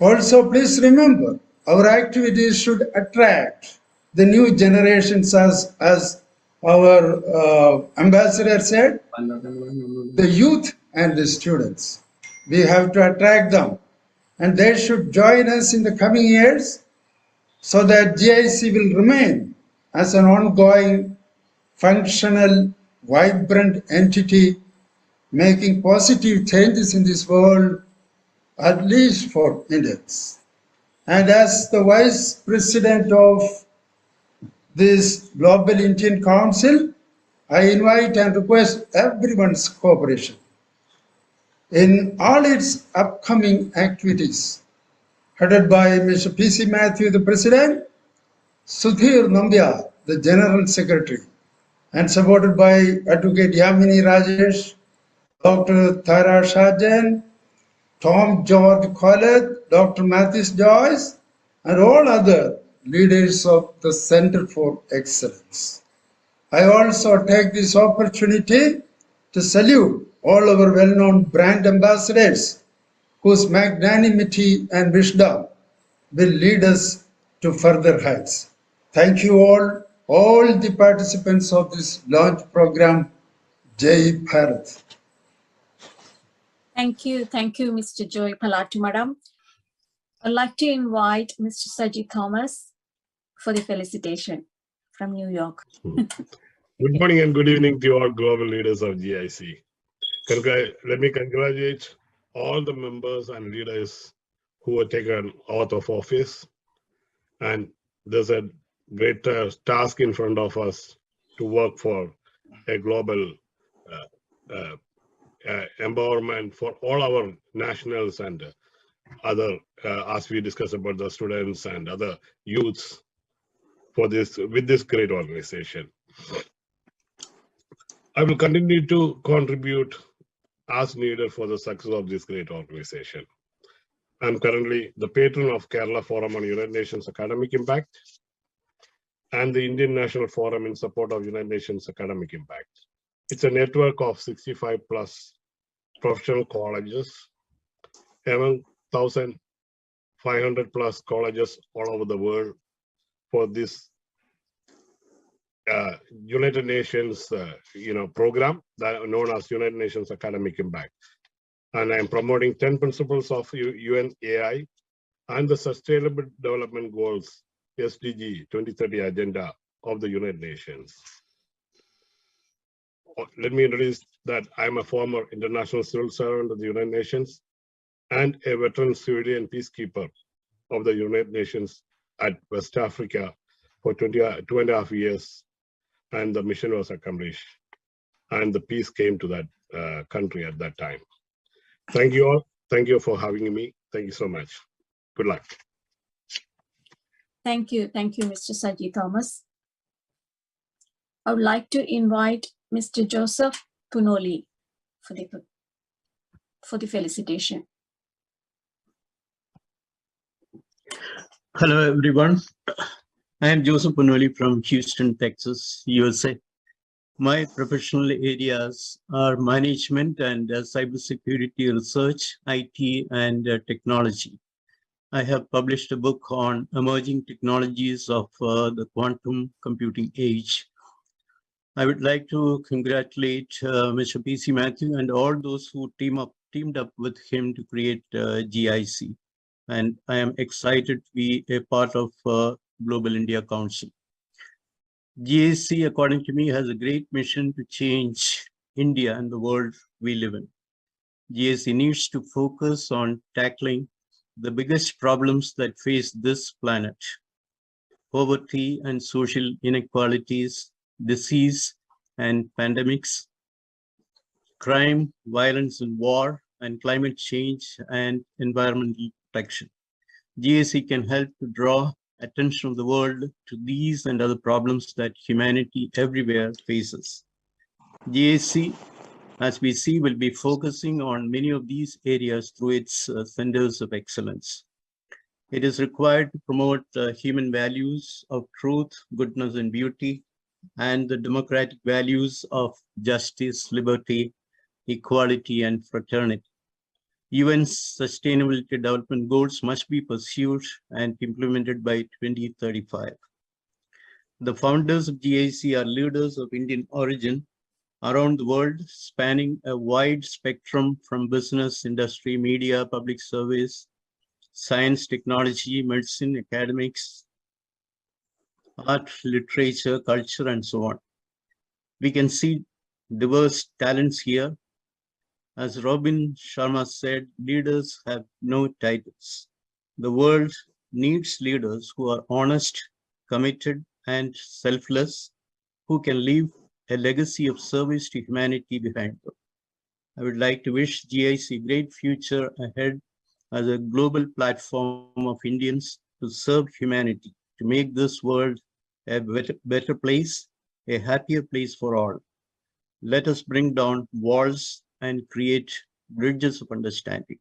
Also, please remember, our activities should attract the new generations, as our ambassador said, the youth and the students. We have to attract them, and they should join us in the coming years so that GIC will remain as an ongoing, functional, vibrant entity making positive changes in this world, at least for Indians. And as the Vice President of this Global Indian Council, I invite and request everyone's cooperation in all its upcoming activities, headed by Mr. P.C. Matthew, the President, Sudhir Nambia, the General Secretary, and supported by Advocate Yamini Rajesh, Dr. Tara Shajan, Tom George Collett, Dr. Mathis Joyce, and all other leaders of the Center for Excellence. I also take this opportunity to salute all our well-known brand ambassadors whose magnanimity and wisdom will lead us to further heights. Thank you all the participants of this launch program. Jai Bharat. Thank you, Mr. Joy Palatu Madam. I'd like to invite Mr. Sajid Thomas for the felicitation from New York. Good morning and good evening to all global leaders of GIC. Let me congratulate all the members and leaders who have taken oath of office. And there's a great task in front of us to work for a global empowerment for all our nationals and other, as we discuss about the students and other youths for this, with this great organization. I will continue to contribute as needed for the success of this great organization. I'm currently the patron of Kerala Forum on United Nations Academic Impact and the Indian National Forum in support of United Nations Academic Impact. It's a network of 65 plus professional colleges, among 1,500 plus colleges all over the world for this United Nations program that known as United Nations Academic Impact. And I'm promoting 10 principles of UNAI and the Sustainable Development Goals SDG 2030 agenda of the United Nations. Let me introduce that I'm a former international civil servant of the United Nations and a veteran civilian peacekeeper of the United Nations at West Africa for 2.5 years. And the mission was accomplished and the peace came to that country at that time. Thank you all. Thank you for having me. Thank you so much. Good luck. Thank you, Mr. Sajid Thomas. I would like to invite Mr. Joseph Punoli for the felicitation. Hello, everyone. I am Joseph Punoli from Houston, Texas, USA. My professional areas are management and cybersecurity research, IT, and technology. I have published a book on emerging technologies of the quantum computing age. I would like to congratulate Mr. P.C. Matthew and all those who teamed up with him to create GIC. and I am excited to be a part of Global India Council. GAC, according to me, has a great mission to change India and the world we live in. GAC needs to focus on tackling the biggest problems that face this planet: poverty and social inequalities, disease and pandemics, crime, violence and war, and climate change and environmental protection. GAC can help to draw attention of the world to these and other problems that humanity everywhere faces. GAC, as we see, will be focusing on many of these areas through its centers of excellence. It is required to promote human values of truth, goodness, and beauty, and the democratic values of justice, liberty, equality, and fraternity. UN's Sustainability Development Goals must be pursued and implemented by 2035. The founders of GAC are leaders of Indian origin around the world, spanning a wide spectrum from business, industry, media, public service, science, technology, medicine, academics, art, literature, culture, and so on. We can see diverse talents here. As Robin Sharma said, leaders have no titles. The world needs leaders who are honest, committed, and selfless, who can leave a legacy of service to humanity behind them. I would like to wish GIC a great future ahead as a global platform of Indians to serve humanity, to make this world a better place, a happier place for all. Let us bring down walls and create bridges of understanding.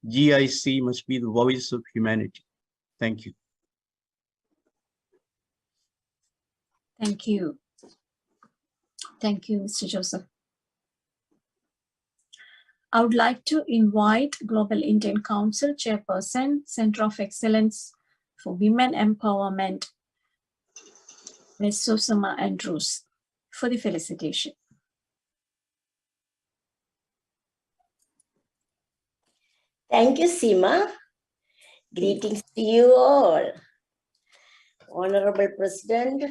GIC must be the voice of humanity. Thank you. Thank you. Thank you, Mr. Joseph. I would like to invite Global Indian Council Chairperson, Center of Excellence for Women Empowerment, Ms. Susama Andrews, for the felicitation. Thank you, Seema. Greetings to you all. Honorable President,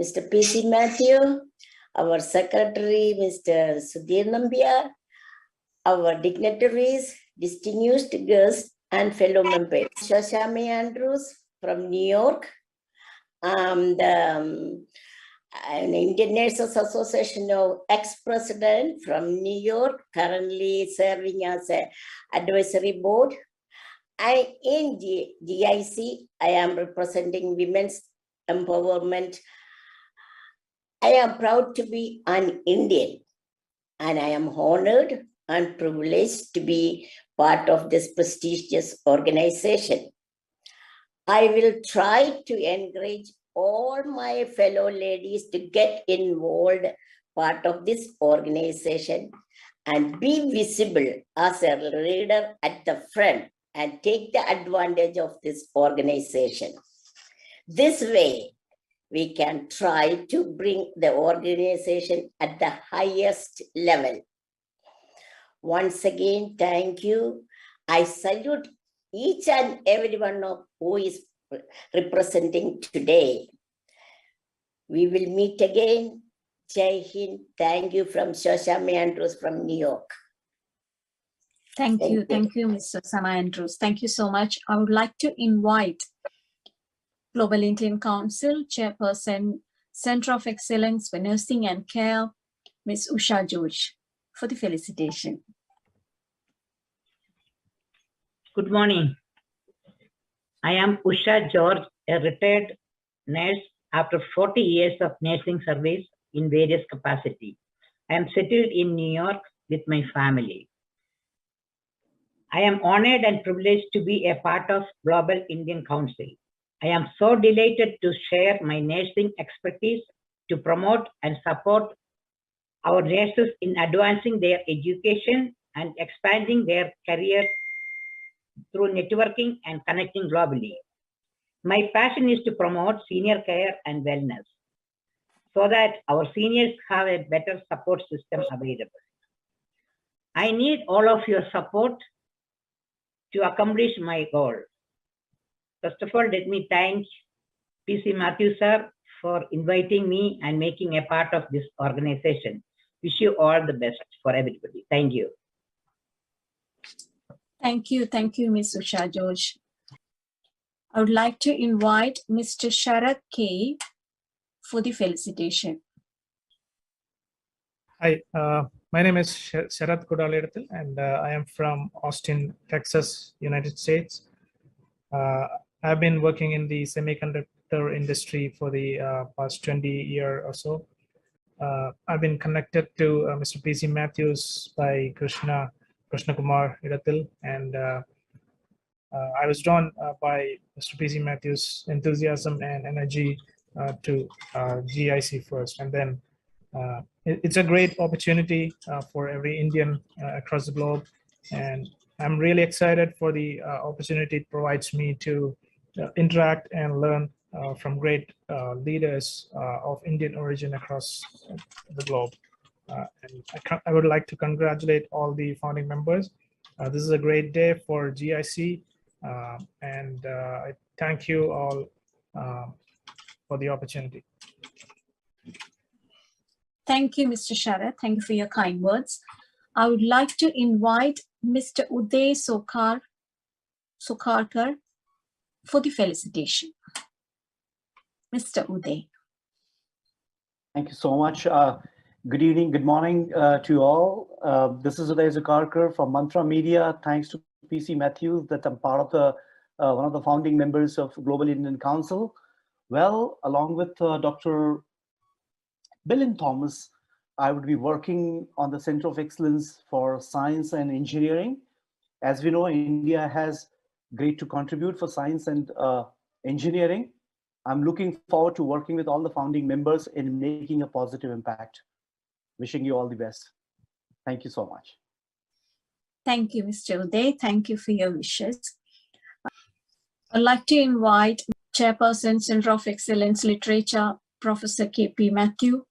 Mr. P.C. Matthew, our Secretary, Mr. Sudhir Nambiar, our dignitaries, distinguished guests, and fellow members. Shoshami Andrews from New York, an Indian Nurses Association of ex-president from New York, currently serving as an advisory board. In GIC, I am representing women's empowerment. I am proud to be an Indian, and I am honored and privileged to be part of this prestigious organization. I will try to encourage all my fellow ladies to get involved, part of this organization, and be visible as a leader at the front and take the advantage of this organization. This way, we can try to bring the organization at the highest level. Once again, thank you. I salute each and every one of who is representing today. We will meet again. Jai Hind. Thank you from Shoshami Andrews from New York. Thank you, Mr. Sama Andrews. Thank you so much. I would like to invite Global Indian Council Chairperson, Center of Excellence for Nursing and Care, Ms. Usha George, for the felicitation. Good morning. I am Usha George, a retired nurse after 40 years of nursing service in various capacities. I am settled in New York with my family. I am honored and privileged to be a part of Global Indian Council. I am so delighted to share my nursing expertise to promote and support our nurses in advancing their education and expanding their careers through networking and connecting globally. My passion is to promote senior care and wellness so that our seniors have a better support system available. I need all of your support to accomplish my goal. First of all, let me thank PC Matthew sir for inviting me and making a part of this organization. Wish you all the best for everybody. Thank you. Thank you, Ms. Usha George. I would like to invite Mr. Sharat K for the felicitation. Hi, my name is Sharat Kudalirathil, and I am from Austin, Texas, United States. I've been working in the semiconductor industry for the past 20 years or so. I've been connected to Mr. PC Matthews by Krishna Kumar Irathil, and I was drawn by Mr. PC Matthews' enthusiasm and energy to GIC first, and then it's a great opportunity for every Indian across the globe, and I'm really excited for the opportunity it provides me to interact and learn from great leaders of Indian origin across the globe. And I would like to congratulate all the founding members. This is a great day for GIC, and I thank you all for the opportunity. Thank you, Mr. Sharat. Thank you for your kind words. I would like to invite Mr. Uday Sokarkar for the felicitation. Mr. Uday. Thank you so much. Good evening, good morning to you all. This is Uday Sokarkar from Mantra Media. Thanks to PC Matthews that I'm part of the one of the founding members of Global Indian Council. Well, along with Dr. Bill Thomas, I would be working on the Center of Excellence for Science and Engineering. As we know, India has great to contribute for science and engineering. I'm looking forward to working with all the founding members in making a positive impact. Wishing you all the best. Thank you so much. Thank you, Mr. Uday. Thank you for your wishes. I'd like to invite Chairperson, Center of Excellence Literature, Professor KP Matthew.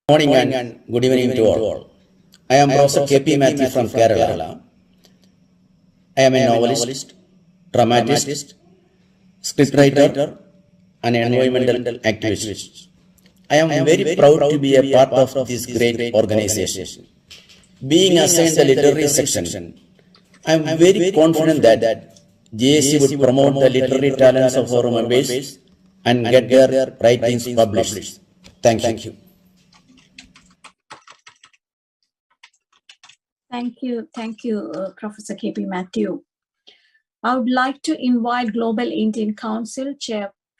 Morning and good evening to all. I am Professor KP Matthew from Kerala. I am a novelist, dramatist, scriptwriter, and environmental activist. I am very proud to be a part of this great organization. Being assigned the literary section, I am very confident that JSC would promote the literary talents of our members and get their writings published. Thank you. Thank you, Professor KP Matthew. I would like to invite Global Indian Council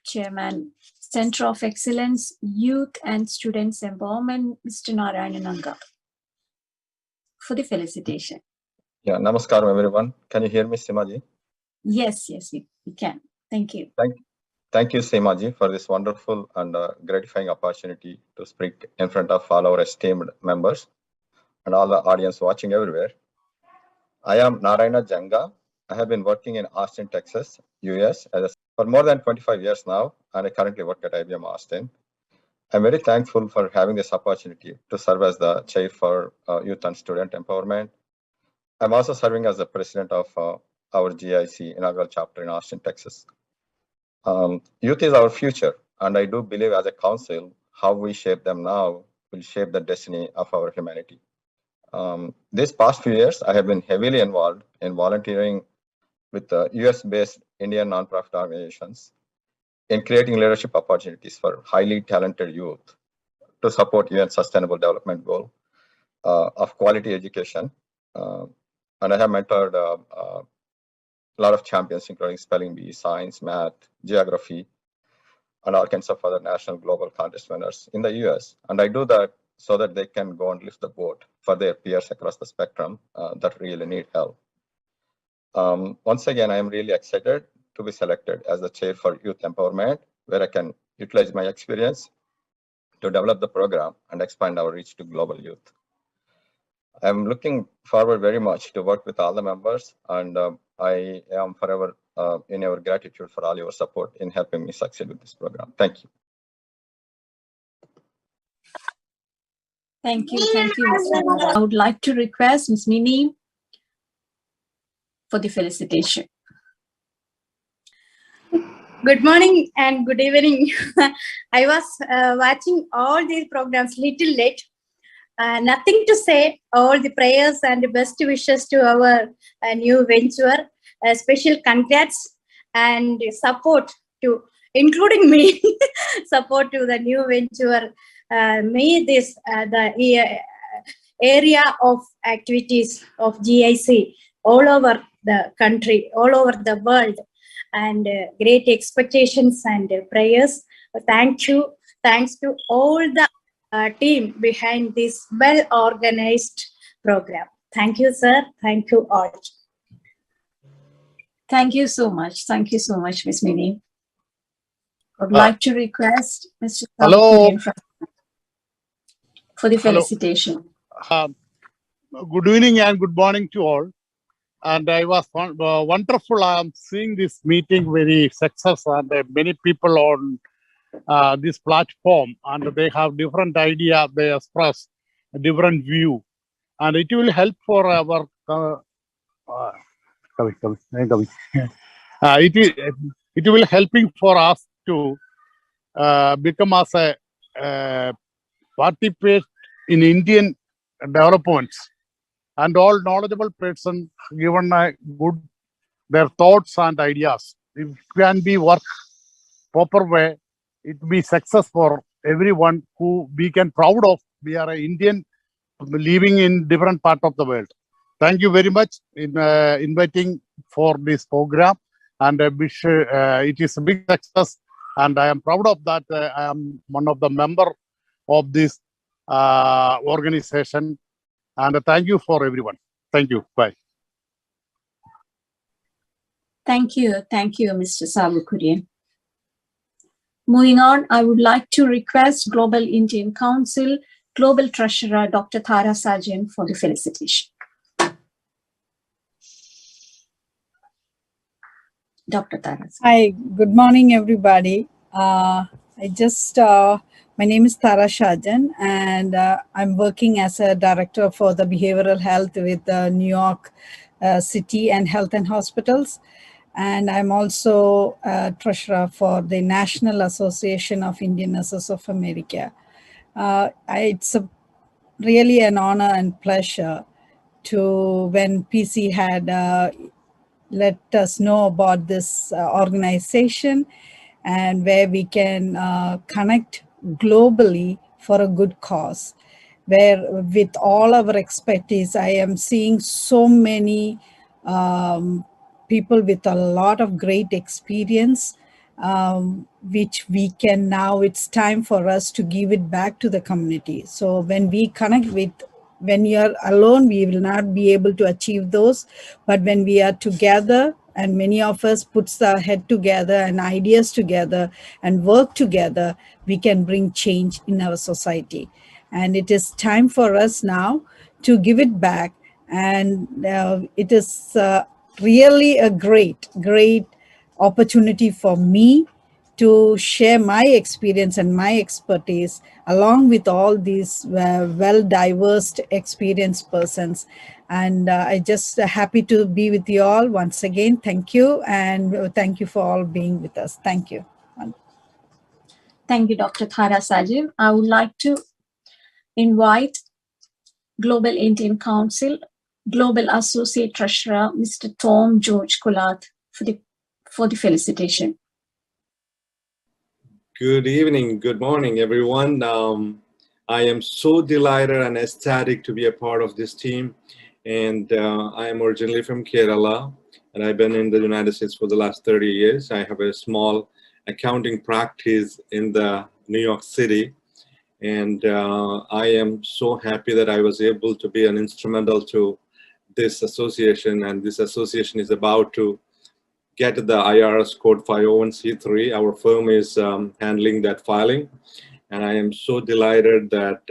Chairman, Center of Excellence, Youth and Students Empowerment, Mr. Narayananga, for the felicitation. Yeah, namaskaram everyone. Can you hear me, Seemaji? Yes, we can. Thank you. Thank you, Seemaji, for this wonderful and gratifying opportunity to speak in front of all our esteemed members and all the audience watching everywhere. I am Narayana Janga. I have been working in Austin, Texas, US for more than 25 years now, and I currently work at IBM Austin. I'm very thankful for having this opportunity to serve as the Chair for Youth and Student Empowerment. I'm also serving as the President of our GIC inaugural chapter in Austin, Texas. Youth is our future, and I do believe as a council, how we shape them now will shape the destiny of our humanity. These past few years, I have been heavily involved in volunteering with US-based Indian nonprofit organizations in creating leadership opportunities for highly talented youth to support UN Sustainable Development Goal of quality education. And I have mentored a lot of champions, including spelling bee, science, math, geography, and all kinds of other national global contest winners in the US. And I do that so that they can go and lift the boat for their peers across the spectrum that really need help. Once again, I am really excited to be selected as the Chair for Youth Empowerment, where I can utilize my experience to develop the program and expand our reach to global youth. I'm looking forward very much to work with all the members, and I am forever in our gratitude for all your support in helping me succeed with this program. Thank you. Thank you, Mr. I would like to request Ms. Mini for the felicitation. Good morning and good evening. I was watching all these programs little late. Nothing to say. All the prayers and the best wishes to our new venture. Special congrats and support to, including me, support to the new venture. May this the area of activities of GIC all over the country, all over the world, and great expectations and prayers. Thank you. Thanks to all the team behind this well-organized program. Thank you, sir. Thank you all. Thank you so much. Thank you so much, Ms. Mini. I would like to request Mr. Hello. For the felicitation. Good evening and good morning to all. And I was wonderful. I am seeing this meeting very successful, and many people on this platform, and they have different idea. They express a different view, and it will help for our. It will helping for us to become as a participate in Indian developments, and all knowledgeable person given a good their thoughts and ideas. It can be work proper way. It will be success for everyone who we can proud of. We are an Indian living in different part of the world. Thank you very much in inviting for this program, and I wish it is a big success. And I am proud of that. I am one of the member of this organization. And thank you for everyone. Thank you. Bye. Thank you. Thank you, Mr. Sabu Kurian. Moving on, I would like to request Global Indian Council Global Treasurer, Dr. Thara Sajan, for the felicitation. Dr. Thara. Hi, good morning, everybody. My name is Thara Sajan, and I'm working as a director for the behavioral health with New York City and Health and Hospitals. And I'm also a treasurer for the National Association of Indian Nurses of America. It's really an honor and pleasure to, when PC had let us know about this organization, and where we can connect globally for a good cause, where with all our expertise, I am seeing so many people with a lot of great experience, which we can now, it's time for us to give it back to the community. So when we connect with, when you're alone, we will not be able to achieve those, but when we are together, and many of us puts our head together and ideas together and work together, we can bring change in our society. And it is time for us now to give it back. And it is really a great opportunity for me to share my experience and my expertise along with all these well-diverse experienced persons. And I just happy to be with you all once again. Thank you. And thank you for all being with us. Thank you. Thank you, Dr. Thara Sajan. I would like to invite Global Indian Council Global Associate Treasurer, Mr. Tom George Kulath, for the felicitation. Good evening, good morning, everyone. I am so delighted and ecstatic to be a part of this team. And I am originally from Kerala, and I've been in the United States for the last 30 years. I have a small accounting practice in the New York City. And I am so happy that I was able to be an instrumental to this association. And this association is about to get the IRS code 501c3. Our firm is handling that filing. And I am so delighted that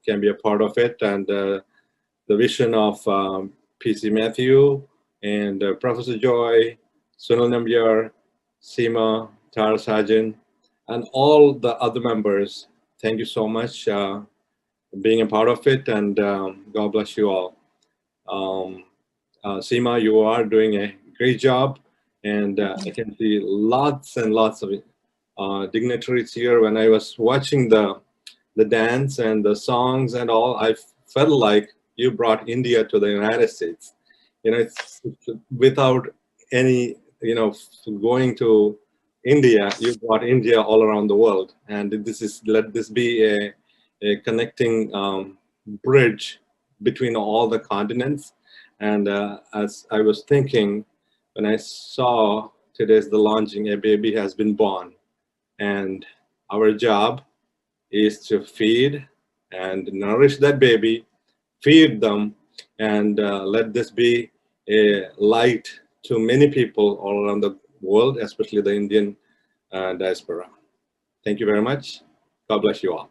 can be a part of it. And the vision of PC Matthew and Professor Joy, Sunil Nambiar, Seema, Tara Sajan, and all the other members. Thank you so much for being a part of it, and God bless you all. Seema, you are doing a great job, and I can see lots and lots of dignitaries here. When I was watching the dance and the songs and all, I felt like you brought India to the United States. You know, it's without any, you know, going to India, you brought India all around the world. And let this be a connecting bridge between all the continents. And as I was thinking, when I saw today's the launching, a baby has been born. And our job is to feed and nourish that baby, feed them, and let this be a light to many people all around the world, especially the Indian diaspora. Thank you very much. God bless you all.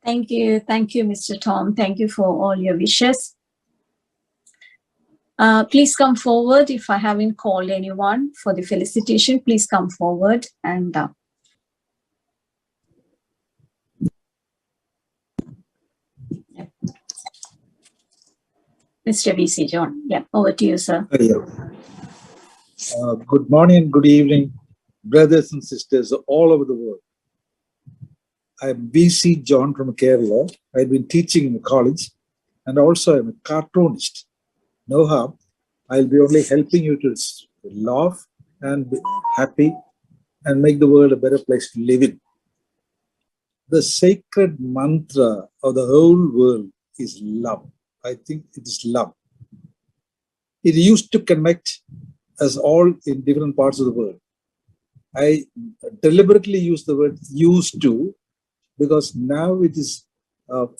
Thank you, Mr. Tom. Thank you for all your wishes. Please come forward. If I haven't called anyone for the felicitation, please come forward and Mr. VC John. Yeah, over to you, sir. Good morning and good evening, brothers and sisters all over the world. I'm VC John from Kerala. I've been teaching in college, and also I'm a cartoonist. No harm. I'll be only helping you to laugh and be happy and make the world a better place to live in. The sacred mantra of the whole world is love. I think it is love. It used to connect us all in different parts of the world. I deliberately use the word used to because now it is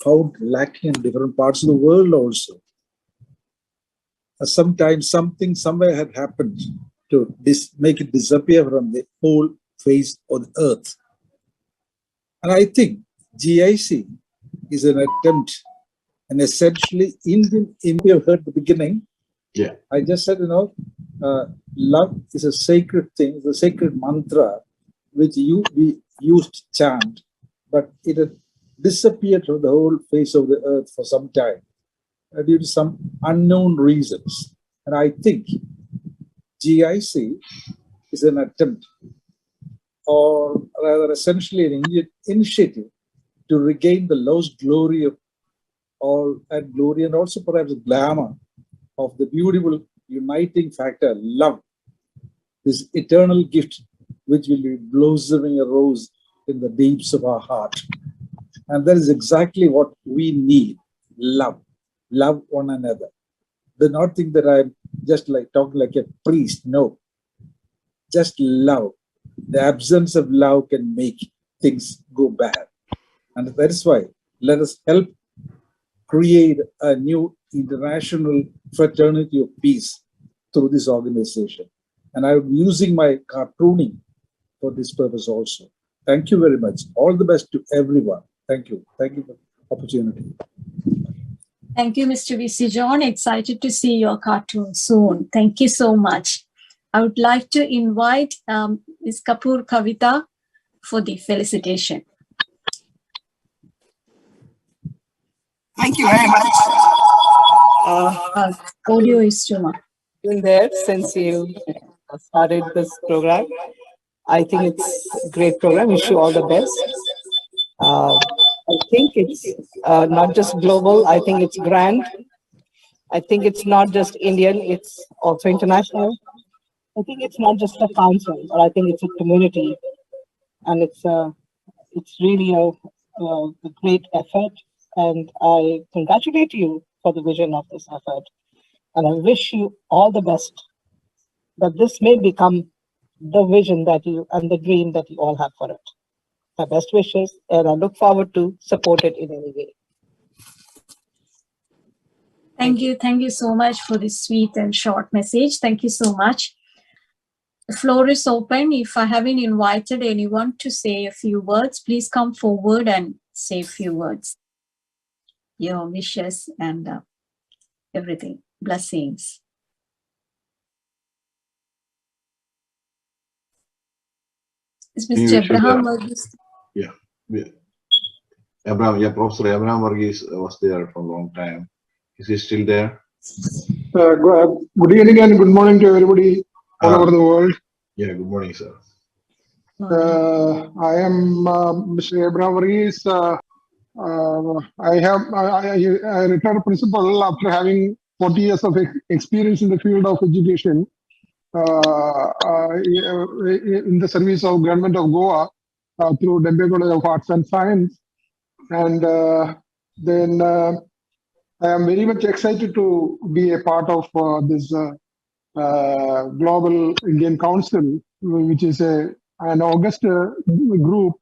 found lacking in different parts of the world also. Sometimes something somewhere had happened to make it disappear from the whole face of the earth. And I think GIC is an attempt, and essentially Indian, you have heard the beginning. Yeah. I just said, love is a sacred thing, it's a sacred mantra, which we used to chant, but it had disappeared from the whole face of the earth for some time due to some unknown reasons. And I think GIC is an attempt, or rather essentially an Indian initiative to regain the lost glory of all, and glory and also perhaps glamour of the beautiful uniting factor, love, this eternal gift which will be blossoming a rose in the deeps of our heart. And that is exactly what we need, love. Love one another. Do not think that I'm just like talking like a priest. No. Just love. The absence of love can make things go bad. And that is why let us help create a new international fraternity of peace through this organization. And I'm using my cartooning for this purpose also. Thank you very much. All the best to everyone. Thank you. Thank you for the opportunity. Thank you, Mr. VC John. Excited to see your cartoon soon. Thank you so much. I would like to invite Ms. Kapoor Kavita for the felicitation. Thank you very much. Audio is too much. Been there since you started this program. I think it's a great program. Wish you all the best. I think it's not just global. I think it's grand. I think it's not just Indian. It's also international. I think it's not just a council, but I think it's a community, and it's really a great effort. And I congratulate you for the vision of this effort. And I wish you all the best, that this may become the vision that you and the dream that you all have for it. My best wishes, and I look forward to support it in any way. Thank you. Thank you so much for this sweet and short message. Thank you so much. The floor is open. If I haven't invited anyone to say a few words, please come forward and say a few words. Your wishes and everything. Blessings. Is Mr. Abraham Varghese? Yeah. Professor Abraham Varghese was there for a long time. Is he still there? Good evening and good morning to everybody all over the world. Yeah, good morning, sir. I am Mr. Abraham Varghese. I retired principal after having 40 years of experience in the field of education in the service of Government of Goa through Dembe College of Arts and Science. And then I am very much excited to be a part of this Global Indian Council, which is an august group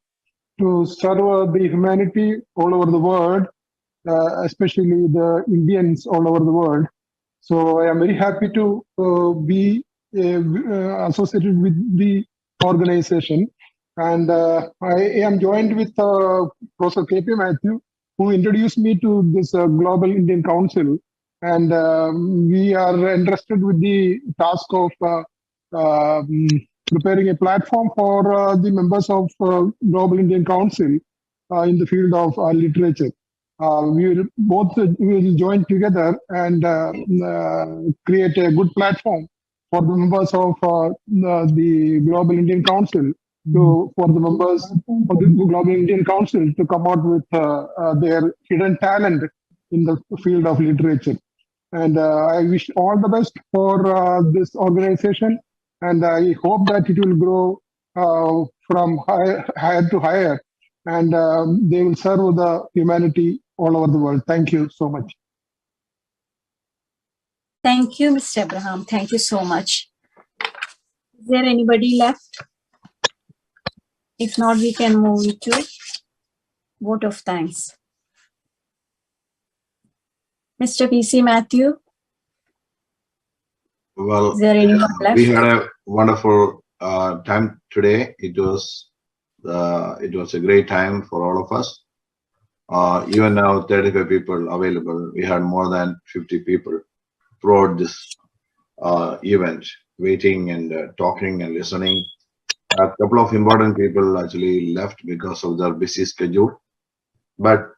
to serve the humanity all over the world, especially the Indians all over the world. So I am very happy to be associated with the organization. And I am joined with Professor K.P. Matthew, who introduced me to this Global Indian Council. And we are entrusted with the task of preparing a platform for the members of Global Indian Council in the field of literature. We will join together and create a good platform for the members of the Global Indian Council for the members of the Global Indian Council to come out with their hidden talent in the field of literature. And I wish all the best for this organization, and I hope that it will grow from higher to higher, and they will serve the humanity all over the world. Thank you so much. Thank you, Mr. Abraham. Thank you so much. Is there anybody left? If not, we can move to vote of thanks. Mr. P.C. Matthew? Well, is there anyone left? We had a wonderful time today. It was a great time for all of us. Even now, 35 people available. We had more than 50 people throughout this event, waiting and talking and listening. A couple of important people actually left because of their busy schedule, but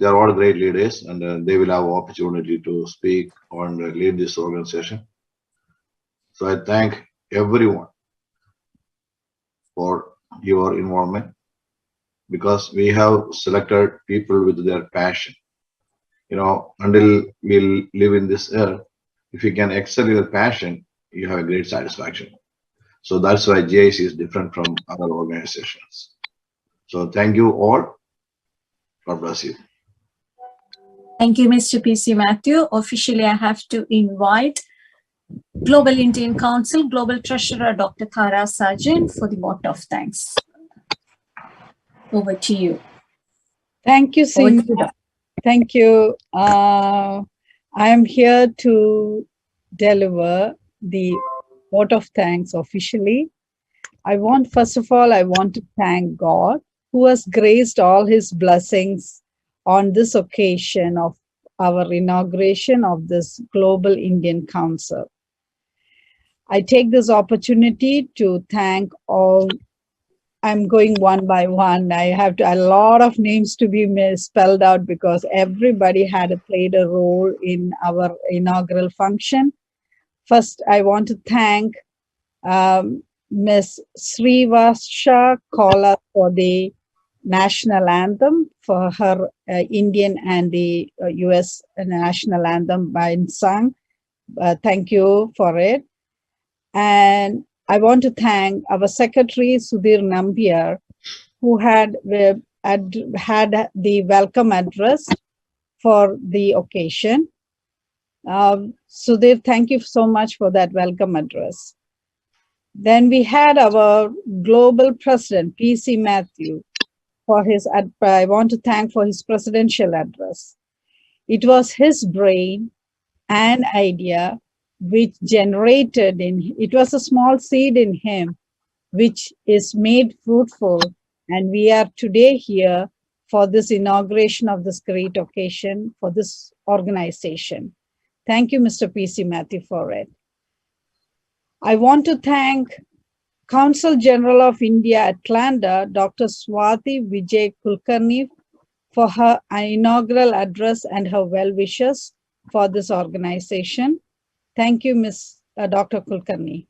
they are all great leaders, and they will have opportunity to speak and lead this organization. So I thank everyone for your involvement, because we have selected people with their passion. You know, until we live in this earth, if you can excel in your passion, you have a great satisfaction. So that's why GIC is different from other organizations. So thank you all. God bless you. Thank you, Mr. P.C. Matthew. Officially, I have to invite Global Indian Council Global Treasurer Dr. Tara Sarjan for the vote of thanks. Over to you. Thank you, Seema. Thank you. I am here to deliver the vote of thanks officially. First of all, I want to thank God, who has graced all his blessings on this occasion of our inauguration of this Global Indian Council. I take this opportunity to thank all. I'm going one by one. I have a lot of names to be spelled out because everybody had played a role in our inaugural function. First, I want to thank Ms. Srivasha Kaula for the national anthem, for her Indian and the US national anthem by sung. Thank you for it. And I want to thank our secretary, Sudhir Nambiar, who had the welcome address for the occasion. Sudhir, thank you so much for that welcome address. Then we had our global president, P.C. Matthew, for his, I want to thank for his presidential address. It was his brain and idea which generated it was a small seed in him, which is made fruitful. And we are today here for this inauguration of this great occasion for this organization. Thank you, Mr. P.C. Matthew, for it. I want to thank Consul General of India at Atlanta, Dr. Swati Vijay Kulkarni, for her inaugural address and her well wishes for this organization. Thank you, Dr. Kulkarni.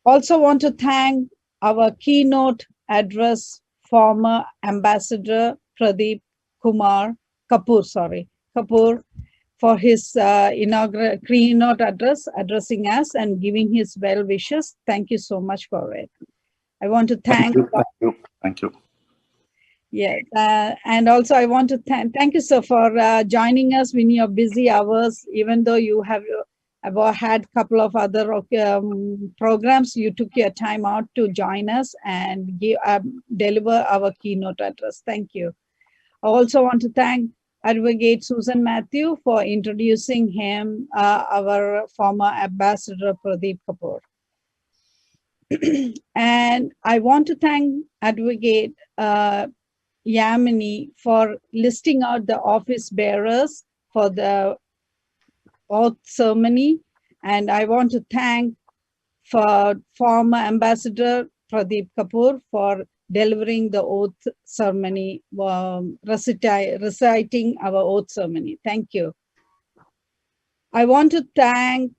Also want to thank our keynote address, former Ambassador Pradeep Kapoor, for his inaugural keynote address, addressing us and giving his well wishes. Thank you so much for it. I want to thank. Thank you. Yes, and also I want to thank you, sir, for joining us in your busy hours. Even though you have had a couple of other programs, you took your time out to join us and deliver our keynote address. Thank you. I also want to thank Advocate Susan Matthew for introducing him, our former Ambassador Pradeep Kapoor. And I want to thank Advocate Yamini for listing out the office bearers for the oath ceremony. And I want to thank former Ambassador Pradeep Kapoor for delivering the oath ceremony, reciting our oath ceremony. Thank you. I want to thank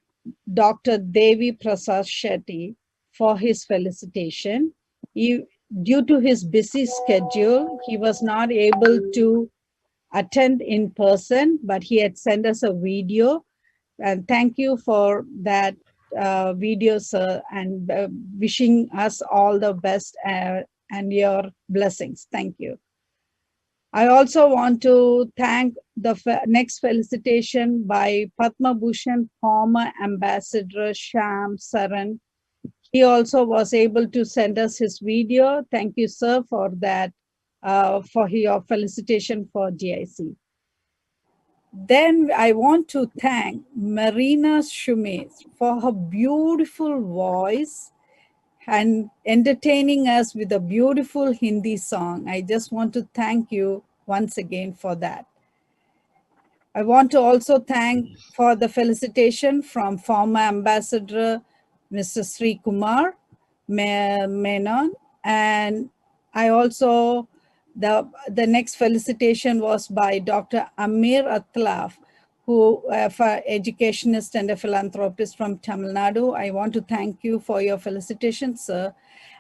Dr. Devi Prasad Shetty for his felicitation. Due to his busy schedule, he was not able to attend in person, but he had sent us a video. And thank you for that video, sir, and wishing us all the best and your blessings. Thank you. I also want to thank the next felicitation by Padma Bhushan former Ambassador Sham Saran. He also was able to send us his video. Thank you, sir, for that, for your felicitation for GIC. Then I want to thank Marina Shumes for her beautiful voice and entertaining us with a beautiful Hindi song. I just want to thank you once again for that. I want to also thank for the felicitation from former Ambassador Mr. Sri Kumar Menon, and I also, the next felicitation was by Dr. Amir Atlaf, who for educationist and a philanthropist from Tamil Nadu. I want to thank you for your felicitation, sir.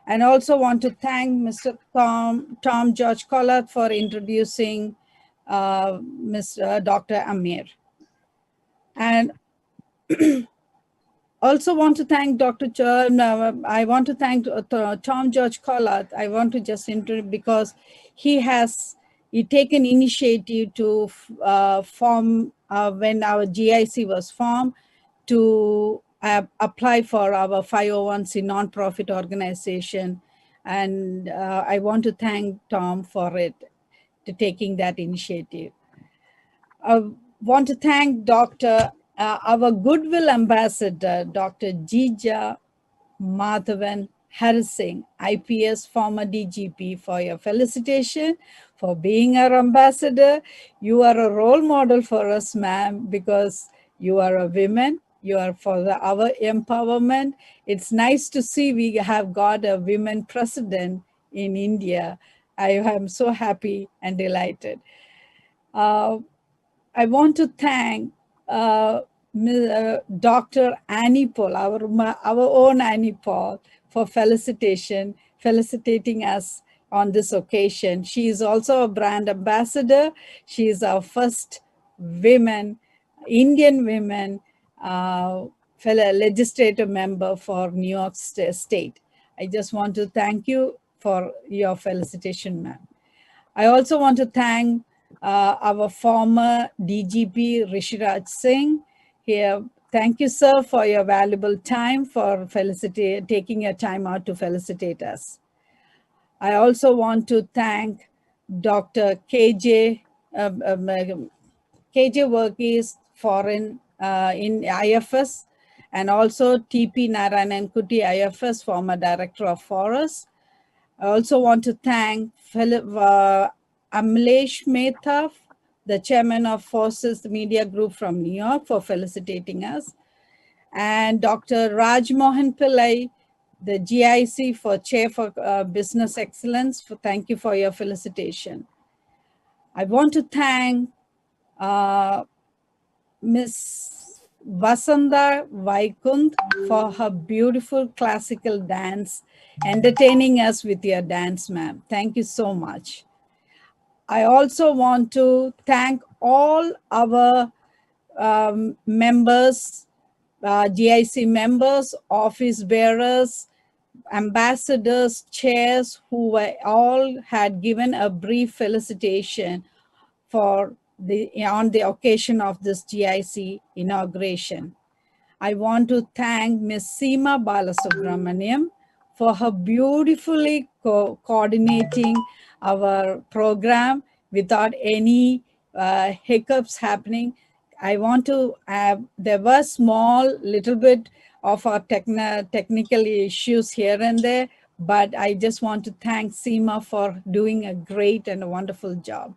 And also want to thank Mr. Tom George Collard for introducing Mr. Dr. Amir. And also want to thank Dr. I want to thank Tom George Collard. I want to just introduce because he taken initiative to form, when our GIC was formed, to apply for our 501c nonprofit organization. And I want to thank Tom for it, to taking that initiative. I want to thank our Goodwill Ambassador, Dr. Jija Madhavan Harsing, IPS former DGP, for your felicitation for being our ambassador. You are a role model for us, ma'am, because you are a woman. You are for our empowerment. It's nice to see we have got a women president in India. I am so happy and delighted. I want to thank Dr. Annie Paul, our own Annie Paul, for felicitating us on this occasion. She is also a brand ambassador. She is our first Indian women fellow legislative member for New York State. I just want to thank you for your felicitation, ma'am. I also want to thank our former DGP Rishiraj Singh here. Thank you, sir, for your valuable time, for taking your time out to felicitate us. I also want to thank Dr. KJ Verghese foreign in IFS, and also TP Narayanan Kuti IFS, former Director of Forests. I also want to thank Amlesh Mehta, the chairman of Forces Media Group from New York, for felicitating us. And Dr. Raj Mohan Pillai, the GIC for Chair for Business Excellence. Thank you for your felicitation. I want to thank Miss Vasanta Vaikund for her beautiful classical dance, entertaining us with your dance, ma'am. Thank you so much. I also want to thank all our members, GIC members, office bearers, ambassadors, chairs, who were all had given a brief felicitation for on the occasion of this GIC inauguration. I want to thank Ms. Seema Balasubramaniam for her beautifully coordinating our program without any hiccups happening. I want to there were small little bit of our technical issues here and there, but I just want to thank Seema for doing a great and a wonderful job.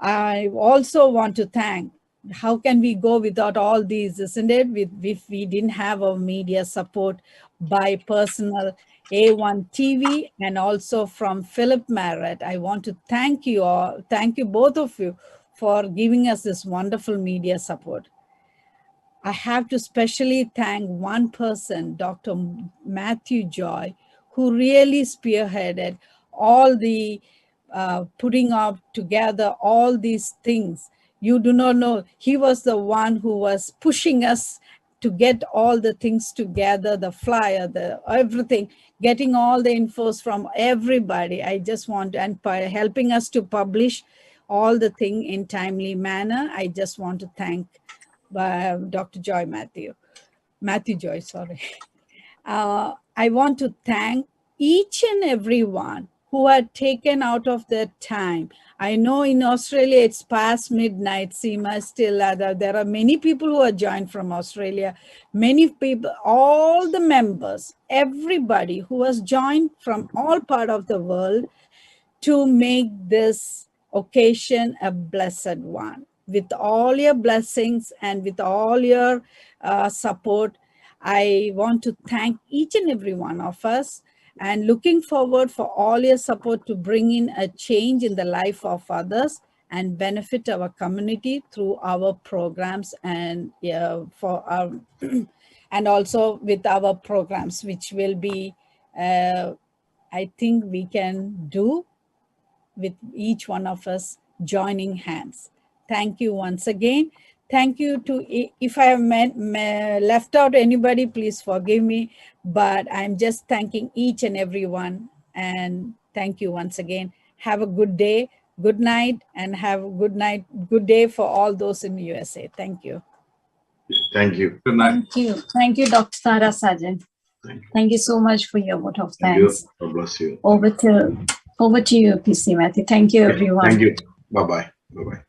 I also want to thank, how can we go without all these, isn't it? If we didn't have our media support by personal A1 TV and also from Philip Marriott. I want to thank you all, thank you both of you for giving us this wonderful media support. I have to specially thank one person, Dr. Matthew Joy, who really spearheaded all the putting up together all these things. You do not know, he was the one who was pushing us to get all the things together, the flyer, the everything, getting all the infos from everybody. I just want, and by helping us to publish all the thing in timely manner. I just want to thank Dr. Joy Matthew Joy, sorry. I want to thank each and every one who had taken out of their time. I know in Australia it's past midnight, Seema, still there are many people who are joined from Australia. Many people, all the members, everybody who has joined from all part of the world to make this occasion a blessed one. With all your blessings and with all your support, I want to thank each and every one of us, and looking forward for all your support to bring in a change in the life of others and benefit our community through our programs and for our and also with our programs, which will be I think we can do with each one of us joining hands. Thank you once again. Thank you to, if I have left out anybody, please forgive me, but I'm just thanking each and every one. And thank you once again. Have a good day, good night, and have a good day for all those in the USA. Thank you. Thank you. Good night. Thank you. Thank you, Dr. Tara Sajan. Thank you so much for your vote of thanks. God bless you. Over to you, PC Matthew. Thank you, everyone. Thank you. Bye-bye. Bye-bye.